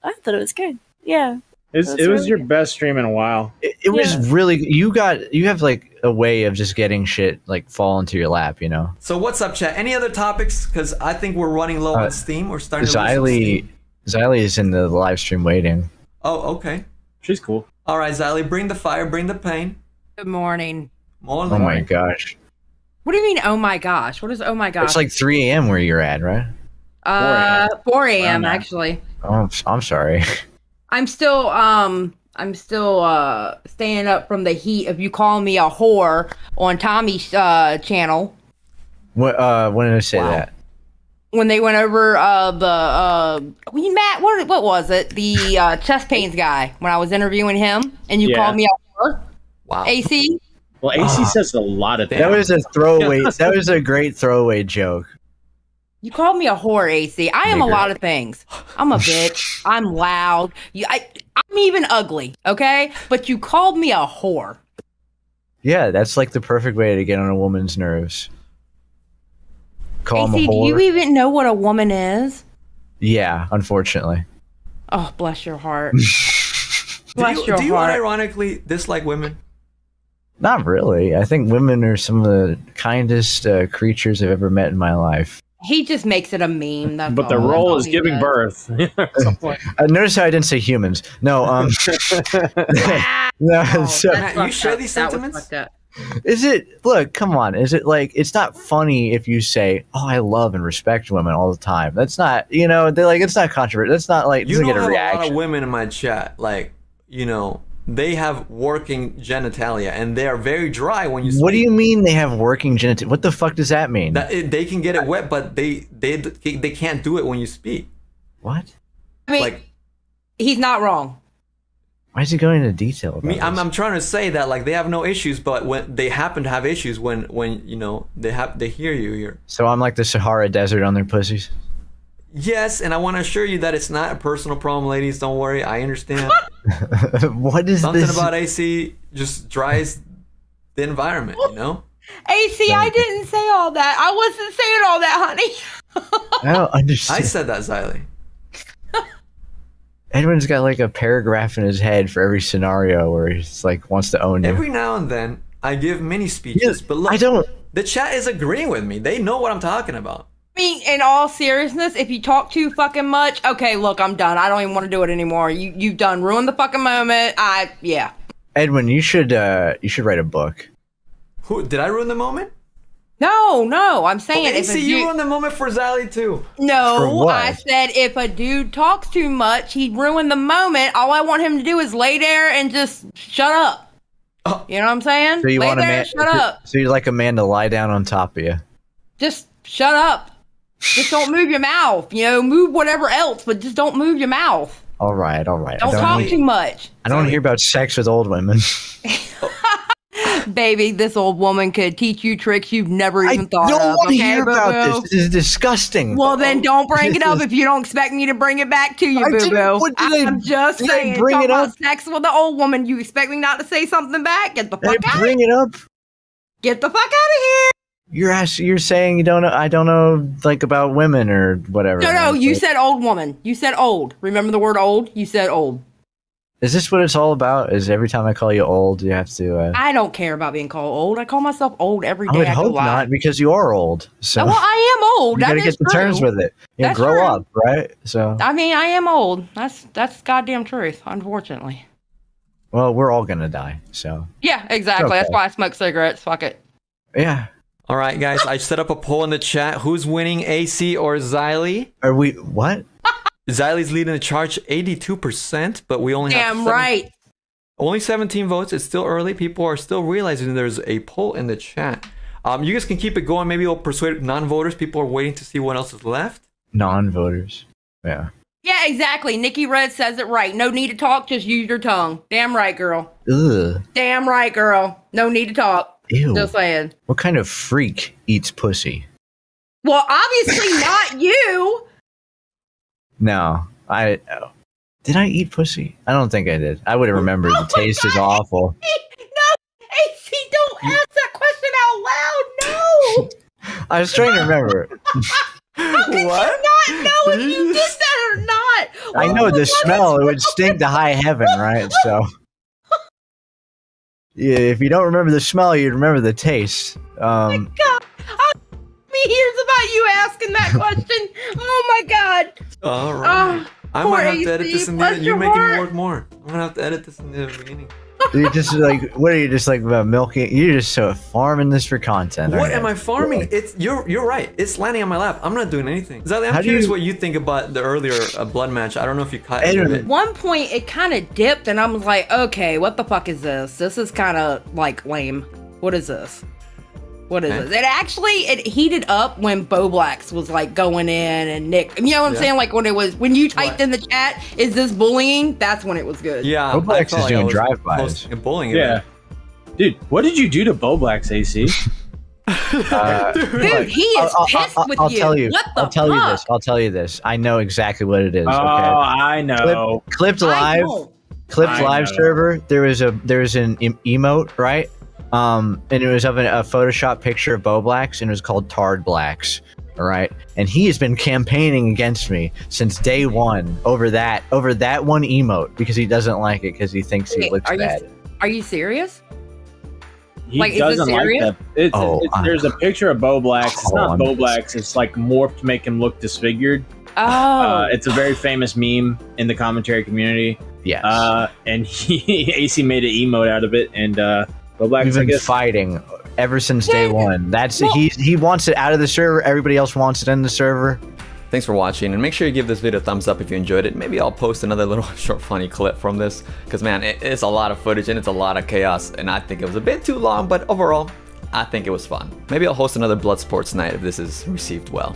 I thought it was good. Yeah. It was your best stream in a while. It was really. You have like a way of just getting shit like fall into your lap, So what's up, chat? Any other topics? Because I think we're running low on steam. We're starting to lose some steam. Xylie is in the live stream waiting. Oh, okay. She's cool. All right, Xylie, bring the fire, bring the pain. Good morning. Morning. Oh my gosh. What do you mean? Oh my gosh! What is oh my gosh? It's like 3 a.m. where you're at, right? 4 a.m. actually. Oh, I'm sorry. I'm still staying up from the heat of you calling me a whore on Tommy's channel. What? When did I say that? When they went over Matt, what was it? The chest pains guy. When I was interviewing him, and you called me a whore. Wow. AC. Well, AC says a lot of things. That was a throwaway. That was a great throwaway joke. You called me a whore, AC. I am a lot of things. I'm a bitch. I'm loud. I'm even ugly, okay? But you called me a whore. Yeah, that's like the perfect way to get on a woman's nerves. Call AC, him a whore. do you even know what a woman is? Yeah, unfortunately. Oh, bless your heart. Do Bless you your heart. ironically dislike women? Not really. I think women are some of the kindest creatures I've ever met in my life. He just makes it a meme. That's But the all. role That's is all he giving does. birth. Notice how I didn't say humans. No, no. Oh, So, that's you fucked share up. these That was sentiments? fucked up. is it? Look, come on. Is it like it's not funny if you say, "Oh, I love and respect women all the time"? That's not. You know, they're like it's not controversial. That's not like You doesn't don't get a have a reaction. lot of women in my chat. Like, you know, they have working genitalia, and they are very dry when you speak. What do you mean they have working genitalia? What the fuck does that mean? They can get it wet, but they can't do it when you speak. What? I mean, Like, he's not wrong. Why is he going into detail about this? I'm trying to say that like they have no issues, but when they happen to have issues when you know they hear you, you're So I'm like the Sahara Desert on their pussies. yes, and I want to assure you that it's not a personal problem, ladies. Don't worry, I understand. What is Something this? about AC just dries the environment, you know. AC, I didn't say all that. I wasn't saying all that, honey. I don't understand. I said that, Xylie. Edwin's got like a paragraph in his head for every scenario where he's like wants to own you. Every now and then, I give mini speeches, but look, I don't. the chat is agreeing with me. They know what I'm talking about. I mean, in all seriousness, if you talk too fucking much, okay, look, I'm done. I don't even want to do it anymore. You've done ruined the fucking moment. Yeah. Edwin, you should write a book. Who did I ruin the moment? No, I'm saying if AC, a you dude, ruined the moment for Xylie too. For no, what? I said if a dude talks too much, he'd ruin the moment. All I want him to do is lay there and just shut up. Oh. You know what I'm saying? So you lay want a there man? and shut up. So you'd like a man to lie down on top of you? Just shut up. Just don't move your mouth. You know, move whatever else, but just don't move your mouth. All right. Don't talk too much. I don't hear about sex with old women. Baby, this old woman could teach you tricks you've never even thought don't of. want to Okay, hear about boo-boo? this. This is disgusting. Well, then don't bring it up if you don't expect me to bring it back to you, I didn't- boo-boo. what did I- I'm just did I saying, bring talk it about up? sex with an old woman. You expect me not to say something back? Get the fuck Did I out. bring it up? Get the fuck out of here. You're saying you don't know. I don't know like about women or whatever. No, you said old woman. You said old. Remember the word old? You said old. Is this what it's all about? Is every time I call you old, you have to? I don't care about being called old. I call myself old every day. I would go hope live. not, because you are old. So Well, I am old. you That gotta is get to terms true. with it. You That's grow true. up, right? So I mean, I am old. That's goddamn truth, unfortunately. well, we're all gonna die. So Yeah, exactly. Okay. That's why I smoke cigarettes. Fuck it. yeah. All right, guys, I set up a poll in the chat. Who's winning, AC or Xylie? Are we what? Xylie's leading the charge 82%, but we only have Damn right. only 17 votes. It's still early. People are still realizing there's a poll in the chat. You guys can keep it going. Maybe it'll persuade non-voters. People are waiting to see what else is left. Non-voters. Yeah. Yeah, exactly. Nikki Red says it right. No need to talk, just use your tongue. Damn right, girl. Ugh. Damn right, girl. No need to talk. Ew. Just saying. What kind of freak eats pussy? Well, obviously not you. No, did I eat pussy? I don't think I did. I would have remembered. The taste is awful. No, AC, don't ask that question out loud. No. I was trying to remember. How could you not know if you did that or not? I know the smell. It would stink to high heaven, right? So, yeah, if you don't remember the smell, you'd remember the taste. God, me hears about you asking that question. Oh my God. All right. I poor might have to edit AC, this in the bless end. your You're making me heart. work more. I'm going to have to edit this in the beginning. You're just like, what are you just like about milking? You're just so farming this for content. What am I farming? It's you're right. It's landing on my lap. I'm not doing anything. Xylie, I'm curious what you think about the earlier blood match. I don't know if you caught it. At one point, it kind of dipped, and I was like, okay, what the fuck is this? This is kind of like lame. What is this? What is this? It heated up when Bowblax was like going in and Nick. You know what I'm saying? Like when you typed in the chat, "Is this bullying?" That's when it was good. Yeah, Bowblax is doing drive-bys. Bullying. Yeah, dude, what did you do to Bowblax, AC? Dude, he is pissed with you. Tell you. What the I'll tell you this. I'll tell you this. I know exactly what it is. Oh, I know. Clipped live server. There was an emote, right? And it was of a Photoshop picture of Bowblax, and it was called Tarred Blacks. All right, and he has been campaigning against me since day one over that one emote because he doesn't like it because he thinks he looks bad. Are you serious? He doesn't like that. There's a picture of Bowblax. It's not Bowblax. It's like morphed to make him look disfigured. Oh, it's a very famous meme in the commentary community. Yes. And AC made an emote out of it, and Bowblax, we've been fighting ever since day one. He wants it out of the server. Everybody else wants it in the server. Thanks for watching, and make sure you give this video a thumbs up if you enjoyed it. Maybe I'll post another little short funny clip from this, because man, it's a lot of footage and it's a lot of chaos, and I think it was a bit too long, but overall, I think it was fun. Maybe I'll host another Bloodsports night if this is received well.